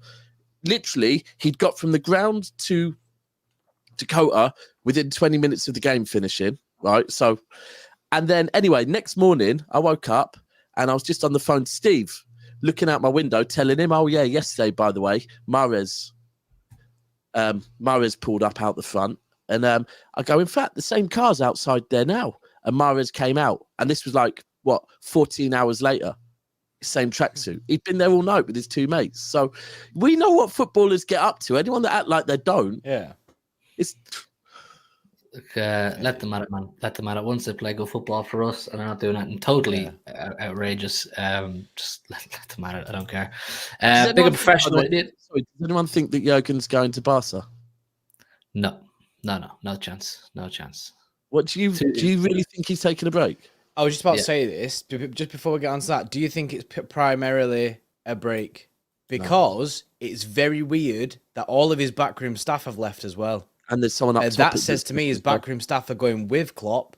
Literally, he'd got from the ground to Dakota within 20 minutes of the game finishing, right? So, and then anyway, next morning, I woke up. And I was just on the phone to Steve, looking out my window, telling him, oh, yeah, yesterday, by the way, Mahrez pulled up out the front. And I go, in fact, the same car's outside there now. And Mahrez came out. And this was like, 14 hours later, same tracksuit. He'd been there all night with his 2 mates. So we know what footballers get up to. Anyone that act like they don't. Yeah. It's... Let them at it, man. Let them at it. Once they play good football for us and they're not doing anything totally outrageous, just let them at it. I don't care. Big a professional idiot. Sorry, does anyone think that Jurgen's going to Barca? No chance. No chance. What do you really think he's taking a break? I was just about to say this, just before we get on to that. Do you think it's primarily a break? Because it's very weird that all of his backroom staff have left as well. And there's someone up top. That says to me his backroom staff are going with Klopp.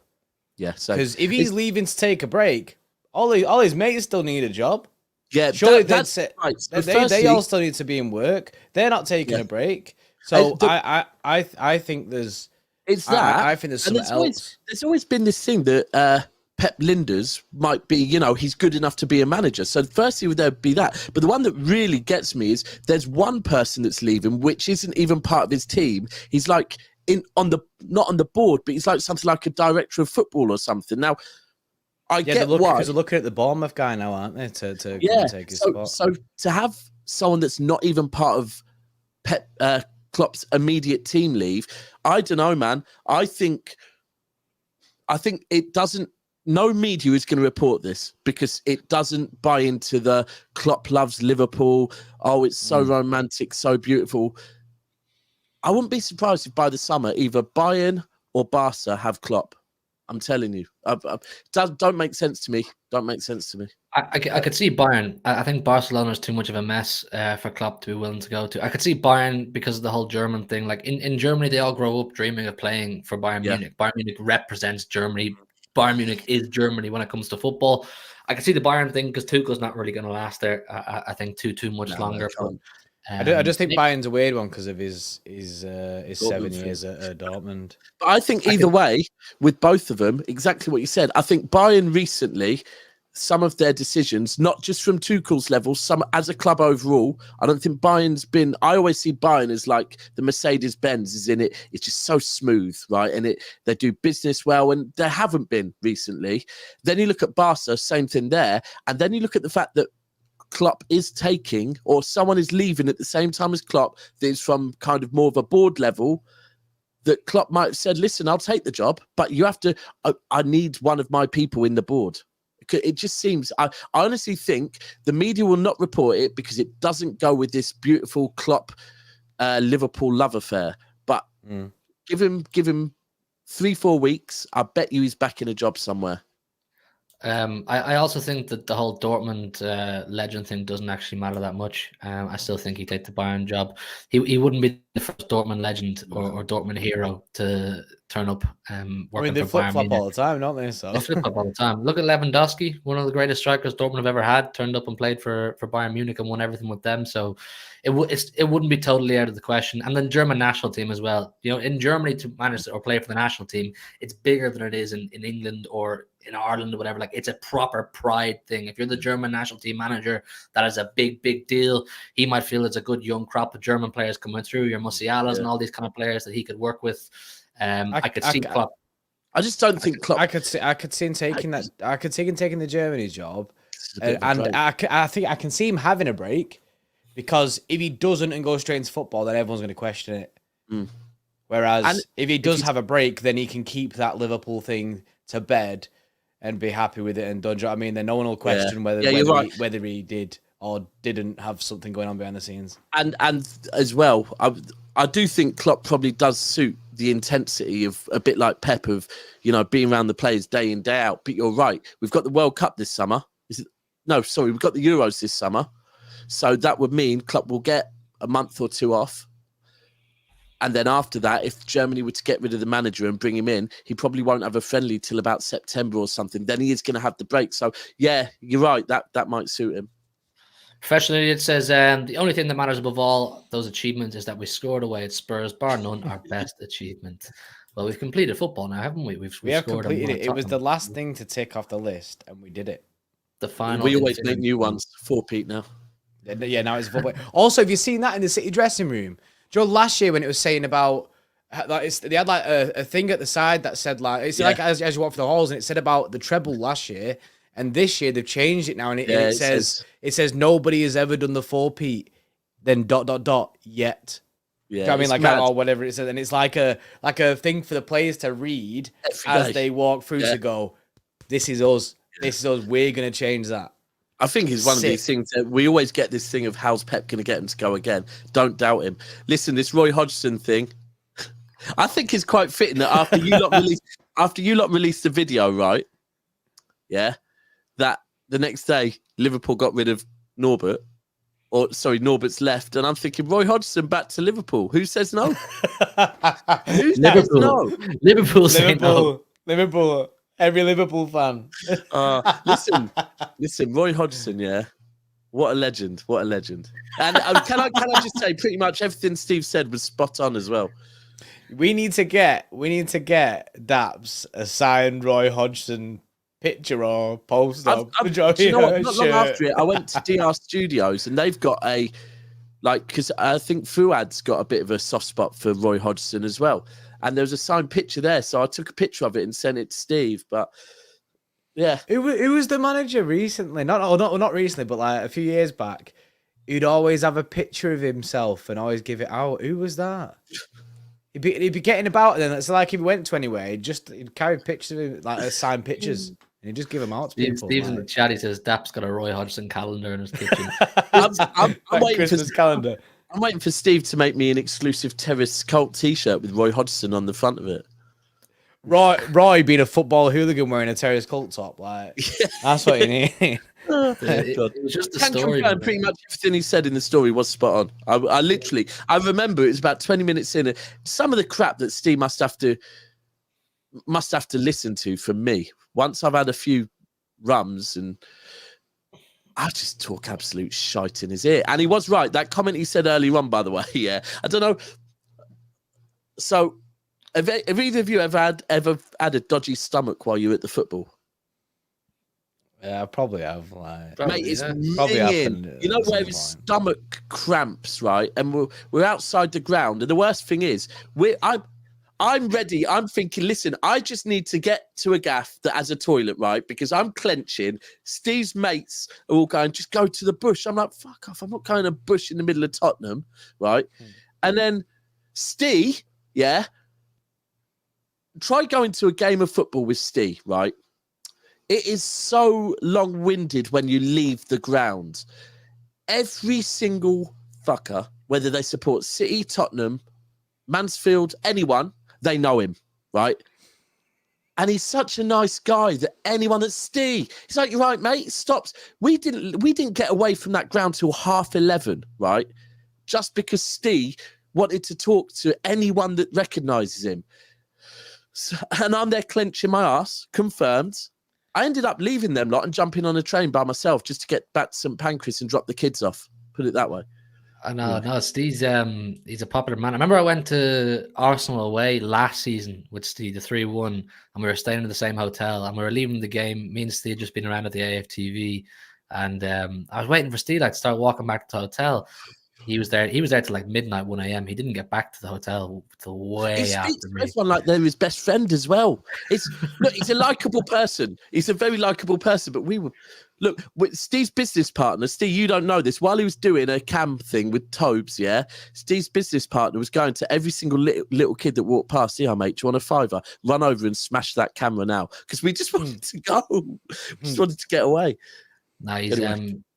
Yeah, because if he's leaving to take a break, all his mates still need a job. Yeah, surely that's right. So they all still need to be in work. They're not taking a break. So I think there's I think there's something else. There's always been this thing that Pep Linders might be, he's good enough to be a manager. So firstly, there'd be that. But the one that really gets me is there's one person that's leaving, which isn't even part of his team. He's like not on the board, but he's like something like a director of football or something. Now, I get why. Because they're looking at the Bournemouth guy now, aren't they? To take his spot. So to have someone that's not even part of Pep Klopp's immediate team leave, I don't know, man. I think it doesn't. No media is going to report this because it doesn't buy into the Klopp loves Liverpool. Oh, it's so romantic, so beautiful. I wouldn't be surprised if by the summer either Bayern or Barca have Klopp. I'm telling you, don't make sense to me. Don't make sense to me. I could see Bayern. I think Barcelona is too much of a mess for Klopp to be willing to go to. I could see Bayern because of the whole German thing. Like in Germany, they all grow up dreaming of playing for Bayern Munich. Bayern Munich represents Germany. Bayern Munich is Germany when it comes to football. I can see the Bayern thing because Tuchel's not really going to last there. I think too much longer. But, I just think Bayern's a weird one because of his 7 years at Dortmund. But I think either way, with both of them, exactly what you said. I think Bayern recently, some of their decisions, not just from Tuchel's level, some as a club overall, I don't think Bayern's been. I always see Bayern as like the Mercedes-Benz is in it. It's just so smooth, right? And they do business well, and they haven't been recently. Then you look at Barca, same thing there, and then you look at the fact that Klopp is taking, or someone is leaving at the same time as Klopp, that is from kind of more of a board level, that Klopp might have said, listen, I'll take the job, but you have to, I need one of my people in the board. It just seems, I honestly think the media will not report it because it doesn't go with this beautiful Klopp Liverpool love affair. But give him 3-4 weeks, I bet you he's back in a job somewhere. I also think that the whole Dortmund legend thing doesn't actually matter that much. I still think he'd take the Bayern job. He wouldn't be the first Dortmund legend or Dortmund hero to turn up working they for Bayern flip-flop Munich. all the time, don't they? So They flip-flop all the time. Look at Lewandowski, one of the greatest strikers Dortmund have ever had, turned up and played for Bayern Munich and won everything with them. So it wouldn't be totally out of the question. And then German national team as well. In Germany to manage or play for the national team, it's bigger than it is in England or in Ireland or whatever. Like, it's a proper pride thing. If you're the German national team manager, that is a big deal. He might feel it's a good young crop of German players coming through, your Musialas and all these kind of players that he could work with. I could see Klopp. I just don't think Klopp. I could see him taking that. I could see him taking the Germany job It's a bit of a And break. I think I can see him having a break, because if he doesn't and goes straight into football, then everyone's going to question it. Mm. Whereas And if he does he's- have a break, then he can keep that Liverpool thing to bed and be happy with it and done. Do you know what I mean? Then no one will question whether he did or didn't have something going on behind the scenes. And as well, I do think Klopp probably does suit the intensity of a bit like Pep, of, you know, being around the players day in, day out. But you're right, we've got the World Cup this summer. We've got the Euros this summer. So that would mean Klopp will get a month or two off. And then after that, if Germany were to get rid of the manager and bring him in, he probably won't have a friendly till about September or something. Then he is going to have the break. So, yeah, you're right. That might suit him. Professionally, it says the only thing that matters above all those achievements is that we scored away at Spurs, bar none, our best achievement. Well, we've completed football now, haven't we? We have scored completed and it. It was the last thing to tick off the list, and we did it. The final. We always make new ones. 4-peat now. Yeah, now it's football. Also, have you seen that in the City dressing room? Joe, last year when it was saying about they had like a thing at the side that said like like as you walk through the halls, and it said about the treble last year, and this year they've changed it now, and it says nobody has ever done the 4-peat, then ... yet. Yeah, Do you know what I mean? Like, or whatever it says, and it's like a thing for the players to read as they walk through to go, this is us. This is us. We're gonna change that. I think it's one of these things that we always get this thing of how's Pep going to get him to go again. Don't doubt him. Listen, this Roy Hodgson thing, I think is quite fitting that after you lot released the video, right? Yeah, that the next day Liverpool got rid of Norbert. Norbert's left, and I'm thinking Roy Hodgson back to Liverpool. Who says no? Who says no? Liverpool. Every Liverpool fan. Listen, Roy Hodgson, yeah. What a legend. What a legend. And can I just say pretty much everything Steve said was spot on as well. We need to get Daps a signed Roy Hodgson picture or poster. Not long after it, I went to DR Studios, and they've got because I think Fuad's got a bit of a soft spot for Roy Hodgson as well. And there was a signed picture there, so I took a picture of it and sent it to Steve. But yeah, who was the manager recently? Not recently, but like a few years back. He'd always have a picture of himself and always give it out. Who was that? He'd be getting about then. It's like if he went to anywhere, he'd carry pictures of him, like signed pictures, and he'd just give them out to people. Steve's in the chat. He says Dap's got a Roy Hodgson calendar in his kitchen. I'm waiting Christmas calendar. I'm waiting for Steve to make me an exclusive Terrace Cult T-shirt with Roy Hodgson on the front of it. Roy being a football hooligan wearing a Terrace Cult top, like that's what you need. It was just a story. Pretty much everything he said in the story was spot on. I remember it was about 20 minutes in. Some of the crap that Steve must have to listen to from me. Once I've had a few rums, and I just talk absolute shite in his ear. And he was right. That comment he said earlier on, by the way, yeah. I don't know. So, have either of you ever had a dodgy stomach while you were at the football? Yeah, I probably have. Mate, it's minging. You know where his stomach cramps, right? And we're outside the ground, and the worst thing is, I'm ready. I'm thinking, listen, I just need to get to a gaff that has a toilet, right? Because I'm clenching. Steve's mates are all going, just go to the bush. I'm like, fuck off. I'm not going to a bush in the middle of Tottenham, right? And then Steve, yeah, try going to a game of football with Steve, right? It is so long-winded when you leave the ground. Every single fucker, whether they support City, Tottenham, Mansfield, anyone, they know him, right? And he's such a nice guy that anyone that's Steve, he's like, you're right, mate, stops. We didn't get away from that ground till 11:30, right? Just because Steve wanted to talk to anyone that recognises him. So, and I'm there clenching my ass, confirmed. I ended up leaving them lot and jumping on a train by myself just to get back to St Pancras and drop the kids off. Put it that way. I know, no, Steve's he's a popular man. I remember I went to Arsenal away last season with Steve, the 3-1, and we were staying in the same hotel, and we were leaving the game. Me and Steve had just been around at the AFTV, and I was waiting for Steve to start walking back to the hotel. He was there. He was there till like midnight, 1 a.m. He didn't get back to the hotel till way after me. Everyone like they're his best friend as well. Look, he's a likable person. He's a very likable person. But look with Steve's business partner. Steve, you don't know this. While he was doing a cam thing with Tobes, yeah, Steve's business partner was going to every single little kid that walked past. Yeah, mate, do you want a fiver? Run over and smash that camera now, because we just wanted to go. We just wanted to get away. No,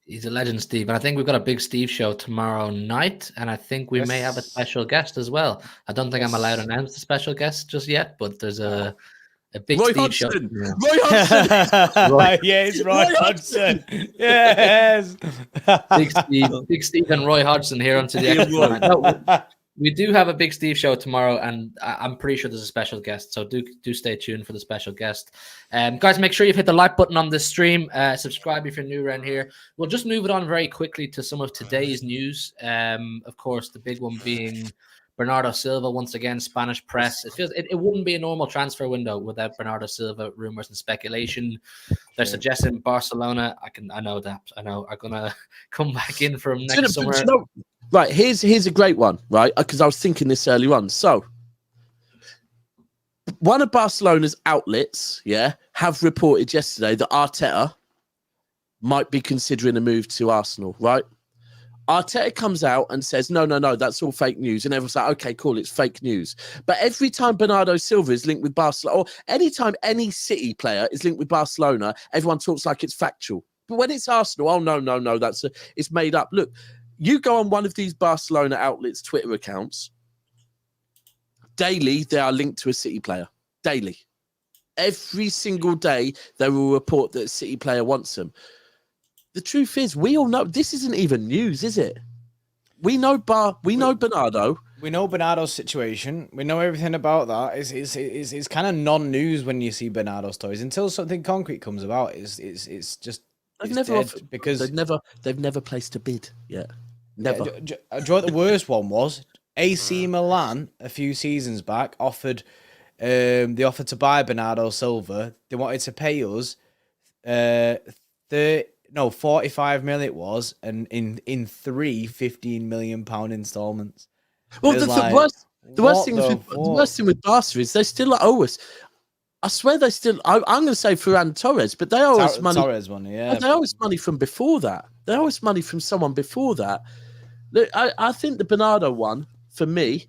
he's a legend, Steve. And I think we've got a big Steve show tomorrow night. And I think we may have a special guest as well. I don't think I'm allowed to announce the special guest just yet, but there's a big Roy Steve Hodgson. show. Roy Hodgson. Yes, Roy Hodgson. Yes. Big Steve and Roy Hodgson here on the Xtra. We do have a big Steve show tomorrow, and I'm pretty sure there's a special guest. So do stay tuned for the special guest. Guys, make sure you've hit the like button on this stream. Subscribe if you're new around here. We'll just move it on very quickly to some of today's news. Of course, the big one being Bernardo Silva. Once again, Spanish press. It wouldn't be a normal transfer window without Bernardo Silva rumors and speculation. They're suggesting Barcelona. I know are gonna come back in for him next summer. Right, here's a great one, right? Because I was thinking this earlier on. So, one of Barcelona's outlets, have reported yesterday that Arteta might be considering a move to Arsenal, right? Arteta comes out and says, no, that's all fake news. And everyone's like, okay, cool, it's fake news. But every time Bernardo Silva is linked with Barcelona, or anytime any City player is linked with Barcelona, everyone talks like it's factual. But when it's Arsenal, oh, no, it's made up. Look, you go on one of these Barcelona outlets' Twitter accounts, daily they are linked to a City player. Daily. Every single day they will report that a City player wants them. The truth is, we all know this isn't even news, is it? We know Bernardo. We know Bernardo's situation. We know everything about that. It's kind of non-news when you see Bernardo stories until something concrete comes about. It's just they've never placed a bid yet. Never. Do you know what the worst one was? AC Milan a few seasons back offered the offer to buy Bernardo Silva. They wanted to pay us 45 million it was, and in 15 million pound installments. Well, the worst thing with Barca is they still owe us. I swear they still. I'm going to say Ferran Torres, but they owe us money. Torres money, yeah. They owe us money from before that. They owe us money from someone before that. Look, I think the Bernardo one, for me,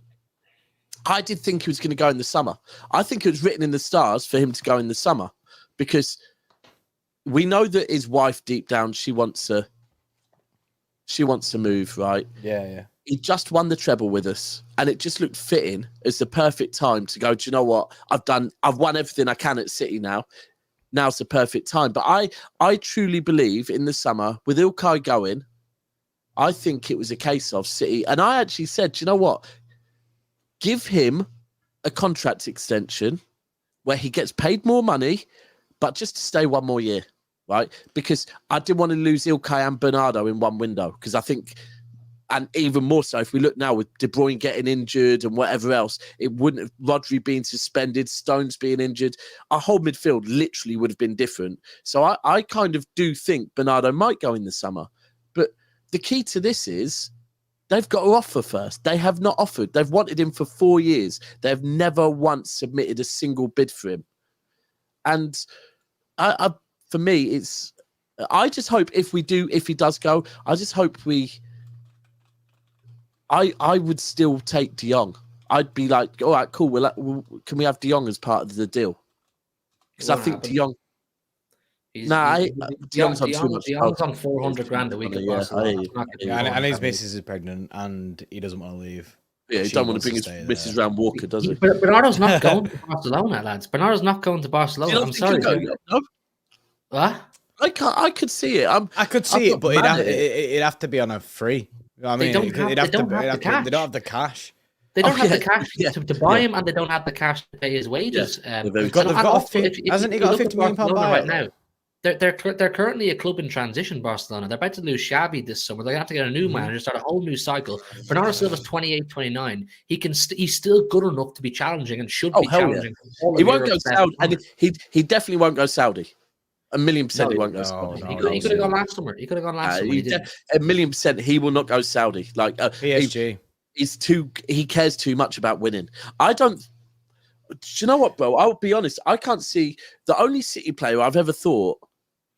I did think he was going to go in the summer. I think it was written in the stars for him to go in the summer, because we know that his wife, deep down, she wants to move, right? Yeah. He just won the treble with us, and it just looked fitting as the perfect time to go, do you know what? I've won everything I can at City now. Now's the perfect time. But I truly believe in the summer, with Ilkay going, I think it was a case of City. And I actually said, do you know what? Give him a contract extension where he gets paid more money, but just to stay one more year, right? Because I didn't want to lose Ilkay and Bernardo in one window, because I think... And even more so, if we look now with De Bruyne getting injured and whatever else, it wouldn't have Rodri being suspended, Stones being injured. Our whole midfield literally would have been different. So I kind of do think Bernardo might go in the summer. But the key to this is they've got to offer first. They have not offered. They've wanted him for 4 years. They've never once submitted a single bid for him. And for me, I just hope if he does go, I just hope I would still take De Jong. I'd be like, all right, cool. Can we have De Jong as part of the deal? Because I think De Jong. De Jong's on too much. De Jong's on 400 grand a week. And his missus is pregnant, and he doesn't want to leave. Yeah, he don't want to bring his missus round Walker, does he? Bernardo's not going to Barcelona, lads. Bernardo's not going to Barcelona. I'm sorry. What? I could see it. I could see it, but it'd have to be on a free. I mean, they don't have the cash. They don't have the cash to buy him, and they don't have the cash to pay his wages. Hasn't he got a 50 million pound buyout right now? They're currently a club in transition, Barcelona. They're about to lose Xavi this summer. They're going to have to get a new manager, start a whole new cycle. Bernardo Silva's 28, 29. He's still good enough to be challenging and should be challenging. He won't go Saudi, and he definitely won't go Saudi. 1,000,000% he No, won't go no, Saudi. no, he no, could have gone last summer. He could have gone last summer. He didn't. 1,000,000% he will not go Saudi. Like PSG. he cares too much about winning. I don't. Do you know what, bro? I'll be honest. I can't see the only City player I've ever thought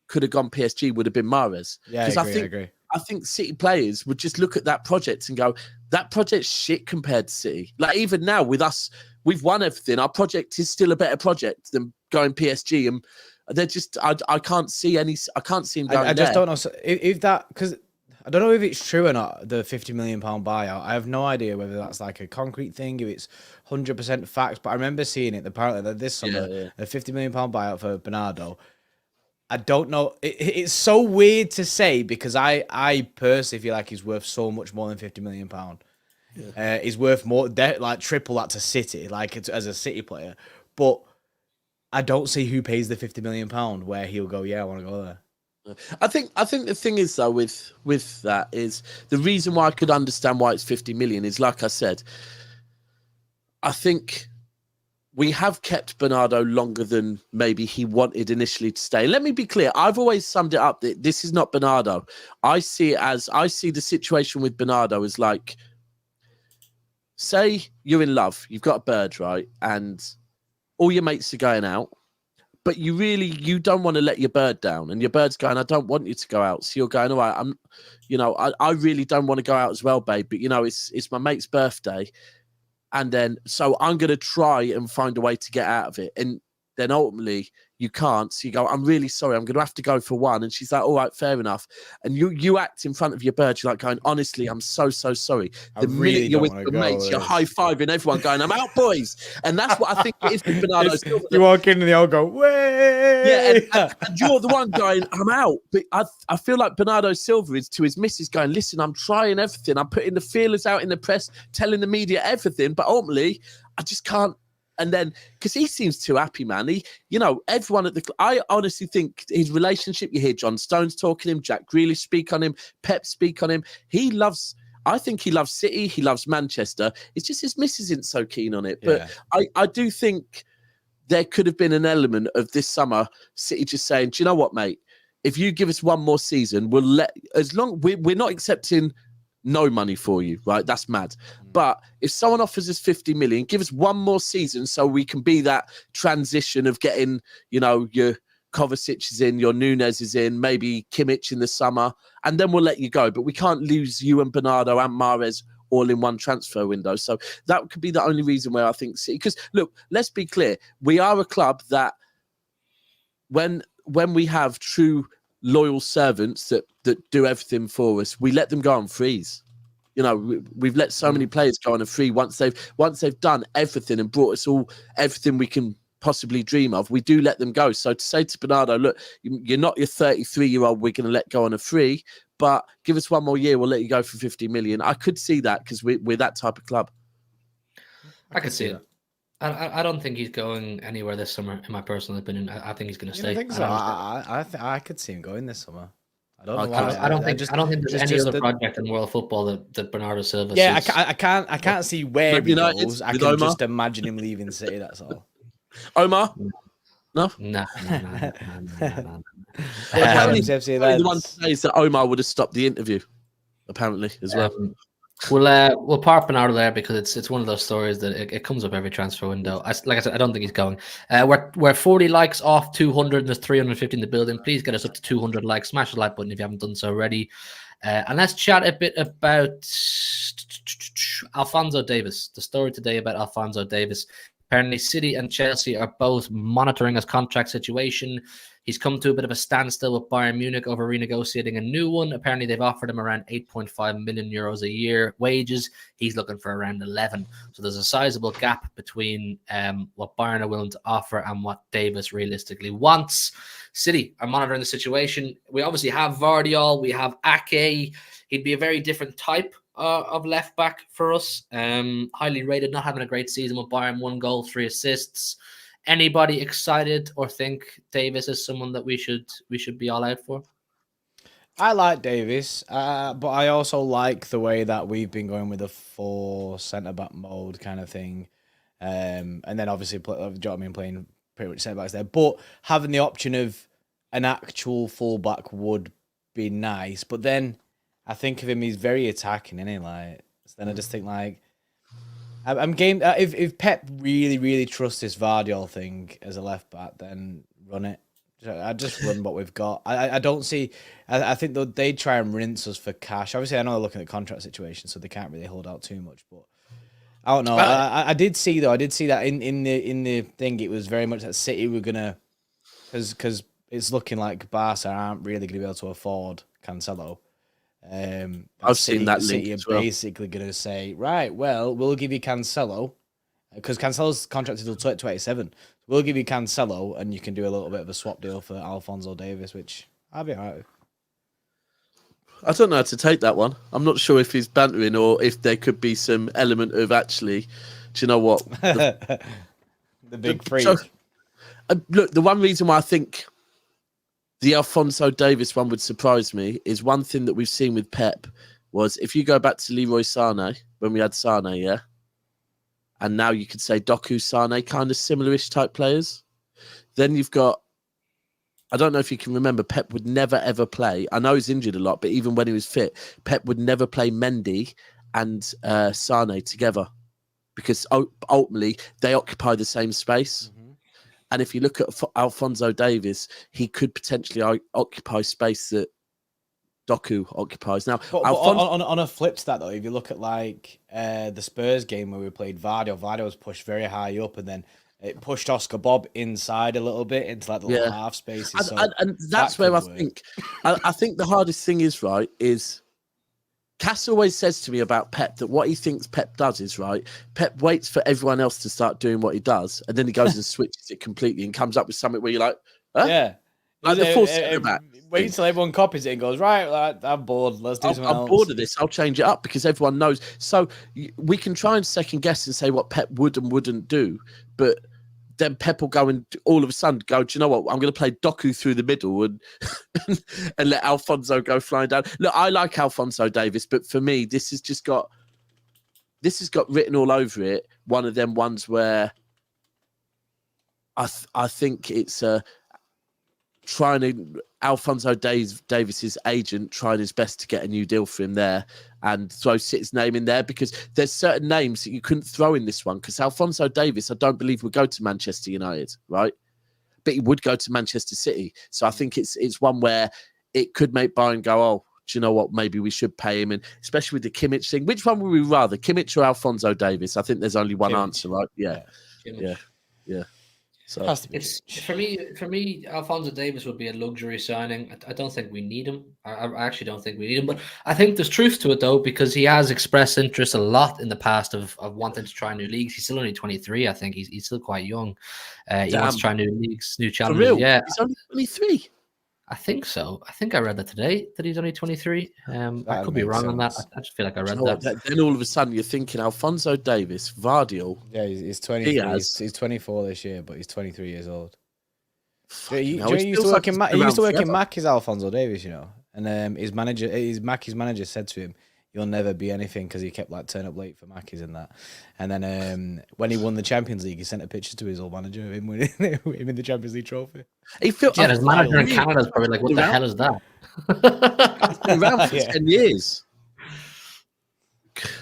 could have gone PSG would have been Mahrez. Yeah, I agree. I think City players would just look at that project and go, that project's shit compared to City. Like even now with us, we've won everything. Our project is still a better project than going PSG. And they're just, I can't see him going I just there. don't know if that, because I don't know if it's true or not, the £50 million buyout. I have no idea whether that's like a concrete thing, if it's 100% facts, but I remember seeing it apparently that this summer, a £50 million buyout for Bernardo. I don't know. It's so weird to say because I personally feel like he's worth so much more than £50 million. He's worth more, like triple that to City, like as a City player. But I don't see who pays the £50 million where he'll go, yeah, I want to go there. I think the thing is though with that is the reason why I could understand why it's 50 million is like I said, I think we have kept Bernardo longer than maybe he wanted initially to stay. Let me be clear. I've always summed it up that this is not Bernardo. I see the situation with Bernardo as like, say you're in love, you've got a bird, right? And all your mates are going out, but you don't want to let your bird down. And your bird's going, I don't want you to go out. So you're going, all right, I really don't want to go out as well, babe. But it's my mate's birthday. And then, so I'm going to try and find a way to get out of it. And then ultimately you can't. So you go, I'm really sorry. I'm going to have to go for one. And she's like, all right, fair enough. And you act in front of your bird. You're like going, honestly, I'm so sorry. The minute you're with your mates, you're high-fiving everyone going, I'm out, boys. And that's what I think it is with Bernardo Silva. You walk in and they all go, way. Yeah, and you're the one going, I'm out. But I feel like Bernardo Silva is to his missus going, listen, I'm trying everything. I'm putting the feelers out in the press, telling the media everything. But ultimately, I just can't. And then, because he seems too happy, man. Everyone at the club, I honestly think his relationship, you hear John Stones talking him, Jack Grealish speak on him, Pep speak on him. I think he loves City, he loves Manchester. It's just his missus isn't so keen on it. But yeah. I do think there could have been an element of this summer, City just saying, do you know what, mate? If you give us one more season, we're not accepting no money for you, right? That's mad. But if someone offers us 50 million, give us one more season so we can be that transition of getting, your Kovacic is in, your Nunes is in, maybe Kimmich in the summer, and then we'll let you go. But we can't lose you and Bernardo and Mahrez all in one transfer window. So that could be the only reason where I think City, because look, let's be clear. We are a club that when we have true loyal servants that do everything for us, we let them go on frees. We've let so many players go on a free once they've done everything and brought us everything we can possibly dream of. We do let them go. So to say to Bernardo, look, you're not your 33-year-old we're going to let go on a free, but give us one more year, we'll let you go for 50 million. I could see that because we're that type of club. I could see it. I don't think he's going anywhere this summer, in my personal opinion. I think he's going to stay. I think so. I could see him going this summer. I don't know why. I don't think there's any other project in world football that Bernardo Silva. Yeah, I can't see where he goes. I can just imagine him leaving City. That's all. Omar? No. No. The one says that Omar would have stopped the interview, apparently as well. We'll park Bernardo there because it's one of those stories that it comes up every transfer window. Like I said, I don't think he's going. We're 40 likes off 200. And there's 350 in the building. Please get us up to 200 likes. Smash the like button if you haven't done so already. And let's chat a bit about Alfonso Davies. The story today about Alfonso Davies. Apparently, City and Chelsea are both monitoring his contract situation. He's come to a bit of a standstill with Bayern Munich over renegotiating a new one. Apparently, they've offered him around 8.5 million euros a year wages. He's looking for around 11. So there's a sizable gap between what Bayern are willing to offer and what Davies realistically wants. City are monitoring the situation. We obviously have Vardiol. We have Ake. He'd be a very different type of left back for us. Highly rated, not having a great season with Bayern. 1 goal, 3 assists. Anybody excited or think Davies is someone that we should be all out for? I like Davies, but I also like the way that we've been going with a 4 centre-back mode kind of thing. And then obviously, playing pretty much centre-backs there. But having the option of an actual fullback would be nice, but then I think of him, he's very attacking, isn't he? Like, so then I just think like, I'm game. If Pep really trusts this Vardiol thing as a left back, then run it. I just run what we've got. I don't see. I think they try and rinse us for cash. Obviously, I know they're looking at the contract situation, so they can't really hold out too much. But I don't know. I did see though. I did see that in the thing. It was very much that City were gonna, because it's looking like Barca aren't really gonna be able to afford Cancelo. I've seen that link City are as well. basically going to say, right, well, we'll give you Cancelo, because Cancelo's contract until 2027. We'll give you Cancelo, and you can do a little bit of a swap deal for Alfonso Davies, which I'll be all right with. I don't know how to take that one. I'm not sure if he's bantering or if there could be some element of actually, do you know what? The big freak. So, look, the one reason why I think the Alfonso Davies one would surprise me is one thing that we've seen with Pep was if you go back to Leroy Sané, when we had Sané, yeah? And now you could say Doku, Sané, kind of similar-ish type players. Then you've got, I don't know if you can remember, Pep would never, ever play. I know he's injured a lot, but even when he was fit, Pep would never play Mendy and Sané together because ultimately they occupy the same space. And if you look at Alfonso Davies, he could potentially occupy space that Doku occupies. Now, but on a flip to that, though, if you look at like the Spurs game where we played Vardy was pushed very high up, and then it pushed Oscar Bob inside a little bit into like the little half spaces. And that's where I think I think the hardest thing is Cass always says to me about Pep that what he thinks Pep does is right. Pep waits for everyone else to start doing what he does, and then he goes and switches it completely and comes up with something where you're like, huh? Yeah. Like the full centre-back. Wait till everyone copies it and goes, right, I'm bored. Let's do something else. I'm bored of this. I'll change it up because everyone knows. So we can try and second guess and say what Pep would and wouldn't do, but then Pep will go and all of a sudden go, do you know what? I'm going to play Doku through the middle and and let Alfonso go flying down. Look, I like Alfonso Davies, but for me, this has got written all over it. One of them ones where I think it's Alfonso Davies's agent trying his best to get a new deal for him there and throw City's name in there because there's certain names that you couldn't throw in this one because Alfonso Davies, I don't believe would go to Manchester United, right? But he would go to Manchester City. So I think it's one where it could make Bayern go, oh, do you know what? Maybe we should pay him. And especially with the Kimmich thing, which one would we rather, Kimmich or Alfonso Davies? I think there's only one answer, right? Yeah. So it's for me. Alfonso Davies would be a luxury signing. I don't think we need him. I actually don't think we need him. But I think there's truth to it though, because he has expressed interest a lot in the past of wanting to try new leagues. He's still only 23. I think he's still quite young. He wants to try new leagues, new challenges. For real? Yeah, he's only 23. I think so. I think I read that today that he's only 23. I could be wrong on that. I just feel like I read that. Then all of a sudden you're thinking Alfonso Davies, Vardiol. Yeah, he's 23. He's 24 this year, but he's 23 years old. He used to work in Mackie's Alfonso Davies, you know, and his Mackie's manager said to him, "You'll never be anything," because he kept like turning up late for Mackie's and that. And then when he won the Champions League, he sent a picture to his old manager of him winning him in the Champions League trophy. His manager in Canada is probably like, "What the hell is that?" He's been around for 10 years.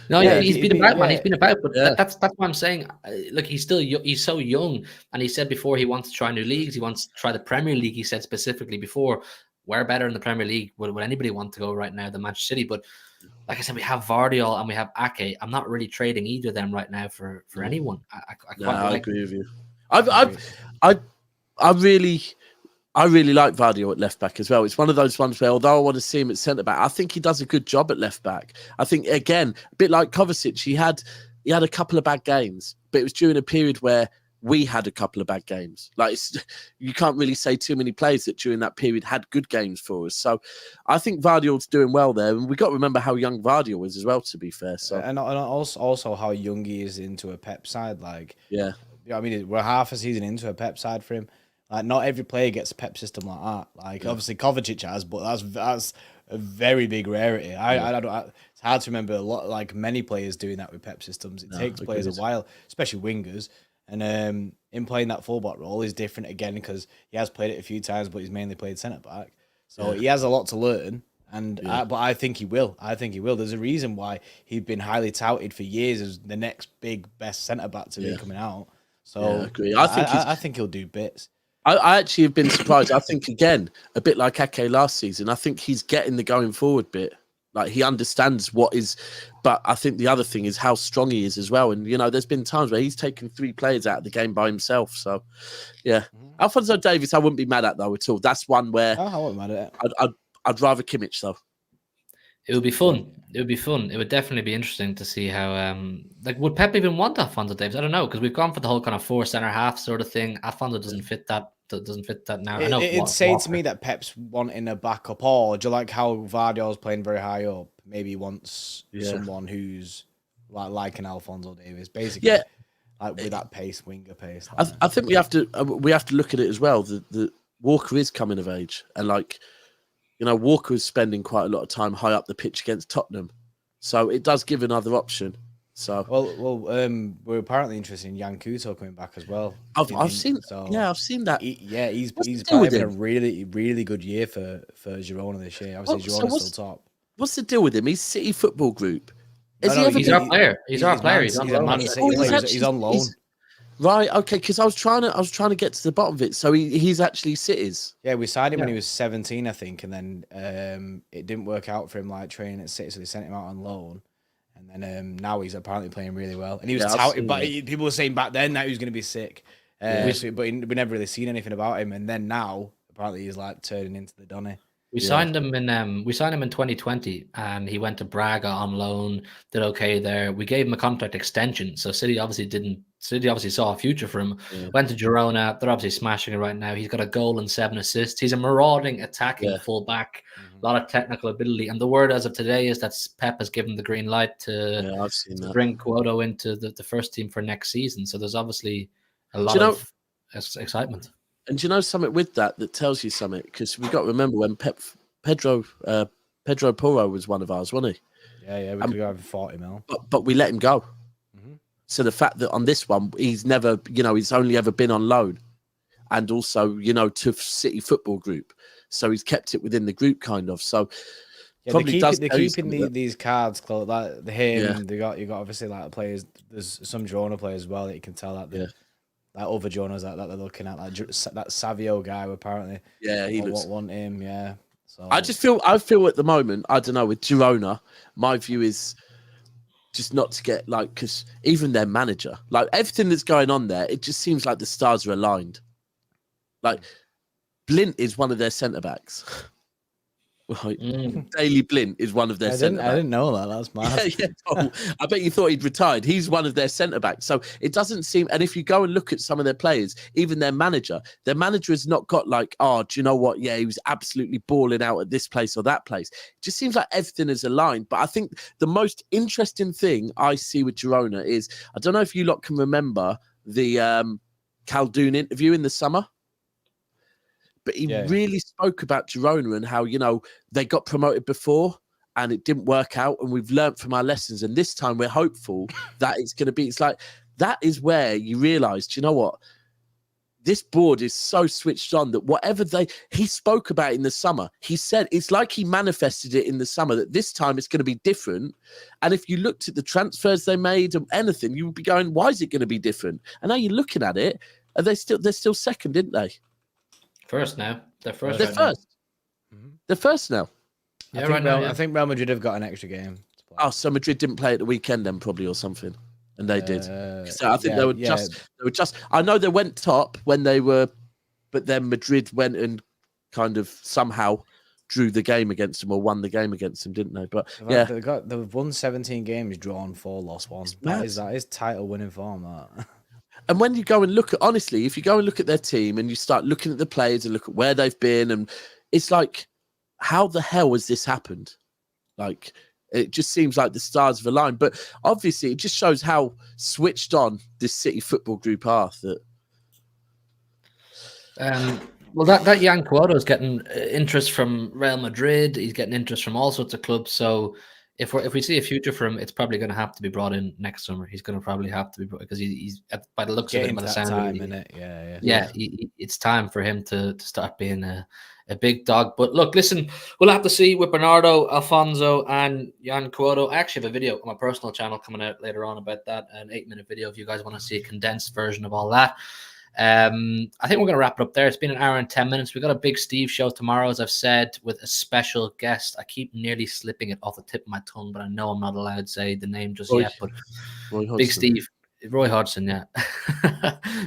No, he's been about, man. He's been about, but that's what I'm saying. Look, he's so young, and he said before he wants to try new leagues. He wants to try the Premier League. He said specifically before, we're better in the Premier League. Would anybody want to go right now than Manchester City? But like I said, we have Vardiol and we have Ake. I'm not really trading either of them right now for anyone. I agree with you. I really like Vardiol at left back as well. It's one of those ones where, although I want to see him at centre back, I think he does a good job at left back. I think again, a bit like Kovacic, he had a couple of bad games, but it was during a period where we had a couple of bad games. Like you can't really say too many players that during that period had good games for us. So I think Vardiol's doing well there, and we've got to remember how young Vardiol is as well. To be fair, so and also how young he is into a Pep side. Like I mean, we're half a season into a Pep side for him. Like not every player gets a Pep system like that. Like obviously Kovacic has, but that's a very big rarity. I don't. It's hard to remember many players doing that with Pep systems. It takes players a while, especially wingers. And him playing that fullback role is different again because he has played it a few times, but he's mainly played centre back. So he has a lot to learn. But I think he will. I think he will. There's a reason why he's been highly touted for years as the next big best centre back to be coming out. So I agree. I think he'll do bits. I actually have been surprised. I think again, a bit like Ake last season. I think he's getting the going forward bit. Like he understands what is, but I think the other thing is how strong he is as well. And there's been times where he's taken 3 players out of the game by himself. So, Alfonso Davies, I wouldn't be mad at though at all. That's one where I wouldn't mad at it. I'd rather Kimmich though. It would be fun. It would be fun. It would definitely be interesting to see how, would Pep even want Alfonso Davies? I don't know because we've gone for the whole kind of 4 centre half sort of thing. Alfonso doesn't fit that. Doesn't fit that now. I know it'd say to me that Pep's wanting a backup, or do you like how Vardiol's playing very high up? Maybe he wants someone who's like an Alfonso Davies, basically. Yeah. Like with that pace, winger pace. I think we have to look at it as well. The Walker is coming of age, and Walker is spending quite a lot of time high up the pitch against Tottenham, so it does give another option. So we're apparently interested in Jan Couto coming back as well. I've seen that. He's having a really good year for Girona this year. Obviously, Girona's still top. What's the deal with him? He's City Football Group. He's our player. He's our player. He's on loan. Right, okay, because I was trying to get to the bottom of it. So he's actually City's. Yeah, we signed him when he was 17, I think, and then it didn't work out for him training at City, so they sent him out on loan. And then now he's apparently playing really well. And he was touted, but people were saying back then that he was going to be sick. But we never really seen anything about him. And then now, apparently, he's turning into the Donny. We signed him in 2020, and he went to Braga on loan. Did okay there. We gave him a contract extension, so City obviously saw a future for him. Yeah. Went to Girona. They're obviously smashing it right now. He's got a goal and 7 assists. He's a marauding, attacking fullback. A lot of technical ability. And the word as of today is that Pep has given the green light to bring Couto into the first team for next season. So there's obviously a lot of excitement. And do you know something with that tells you something? Because we've got to remember when Pedro Porro was one of ours, wasn't he? Yeah, we could go over 40 mil. But we let him go. Mm-hmm. So the fact that on this one, he's never, he's only ever been on loan. And also, to City Football Group. So he's kept it within the group, kind of. So they're keeping these cards close. Like him, you got obviously players. There's some Girona players as well that you can tell that other Jonas that they're looking at, that Savio guy apparently. Yeah, he want him. Yeah. So I feel at the moment, I don't know, with Girona, my view is just not to get because even their manager, everything that's going on there, it just seems like the stars are aligned. Blint is one of their centre backs. Daley Blint is one of their centre backs. I didn't know that. That's mad. I bet you thought he'd retired. He's one of their centre backs. So it doesn't seem. And if you go and look at some of their players, even their manager has not got do you know what? Yeah, he was absolutely balling out at this place or that place. It just seems like everything is aligned. But I think the most interesting thing I see with Girona is, I don't know if you lot can remember the Khaldoon interview in the summer. But he really spoke about Girona and how, they got promoted before and it didn't work out. And we've learned from our lessons. And this time we're hopeful that it's going to be, that is where you realise, do you know what? This board is so switched on that whatever he spoke about in the summer, he said, it's like he manifested it in the summer that this time it's going to be different. And if you looked at the transfers they made and anything, you would be going, why is it going to be different? And now you're looking at it, and they're still second, didn't they? First now. They're first. They're first. Mm-hmm. They're first now. Yeah, I think Real Madrid have got an extra game. Oh, so Madrid didn't play at the weekend then, probably, or something, and they did. So I think they were just. I know they went top when they were, but then Madrid went and kind of somehow drew the game against them or won the game against them, didn't they? But they've won 17 games, drawn 4, lost 1. That is title winning form. That. And when you go and look at, honestly, if you go and look at their team and you start looking at the players and look at where they've been, and it's how the hell has this happened? It just seems like the stars have aligned. But obviously, it just shows how switched on this City Football Group are. That Jan Couto is getting interest from Real Madrid. He's getting interest from all sorts of clubs. So if we see a future for him, it's probably going to have to be brought in next summer. He's going to probably have to be, because he's by the looks of it, by the sound of it, it's time for him to start being a big dog. But look, listen, we'll have to see with Bernardo, Alfonso, and Jan Cuoto. I actually have a video on my personal channel coming out later on about that, an 8-minute video if you guys want to see a condensed version of all that. I think we're going to wrap it up there. It's been an hour and 10 minutes. We've got a Big Steve show tomorrow, as I've said, with a special guest. I keep nearly slipping it off the tip of my tongue, but I know I'm not allowed to say the name just yet. But Big Steve, Roy Hodgson, yeah.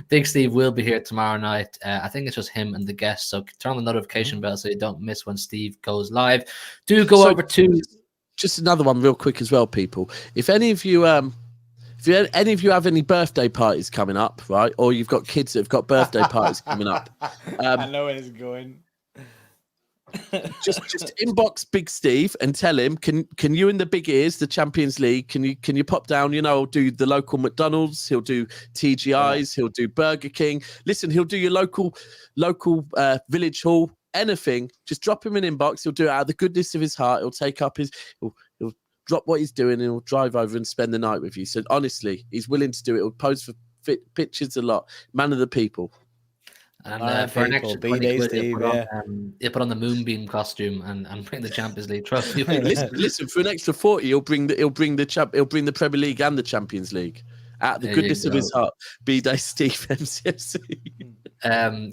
Big Steve will be here tomorrow night. I think it's just him and the guest. So turn on the notification bell so you don't miss when Steve goes live. Do go over to... Just another one real quick as well, people. If any of you... If any of you have any birthday parties coming up, right, or you've got kids that have got birthday parties coming up, I know where it's going. just inbox Big Steve and tell him, can you in the big ears, the Champions League, can you pop down? You know, do the local McDonald's, he'll do TGI's, he'll do Burger King. Listen, he'll do your local village hall, anything. Just drop him an inbox. He'll do it out of the goodness of his heart. He'll take up his. He'll drop what he's doing and he'll drive over and spend the night with you. So honestly, he's willing to do it. He'll pose for pictures a lot. Man of the people. And for an extra 20 quid, he'll put on the Moonbeam costume and bring the Champions League. Trust me. listen, for an extra 40, he'll bring the Premier League and the Champions League. Out the goodness of his heart. B-Day Steve MCFC.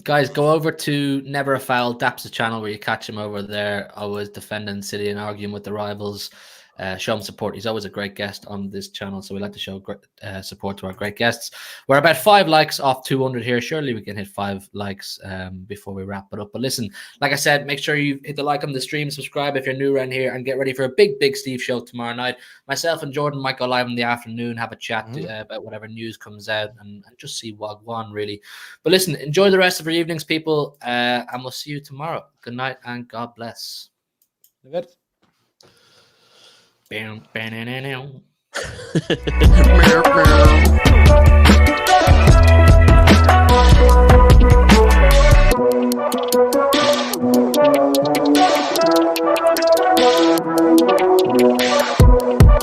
Guys, go over to Never a Foul, Daps' channel, where you catch him over there, always defending City and arguing with the rivals. Show him support. He's always a great guest on this channel, so we like to show support to our great guests. We're about 5 likes off 200 here. Surely we can hit 5 likes before we wrap it up. But listen, like I said, make sure you hit the like on the stream, subscribe if you're new around here, and get ready for a big Steve show tomorrow night. Myself and Jordan might go live in the afternoon, have a chat about whatever news comes out, and just see Wagwan, really. But listen, enjoy the rest of your evenings, people, and we'll see you tomorrow. Good night and God bless. Bam, bam, bam, bam.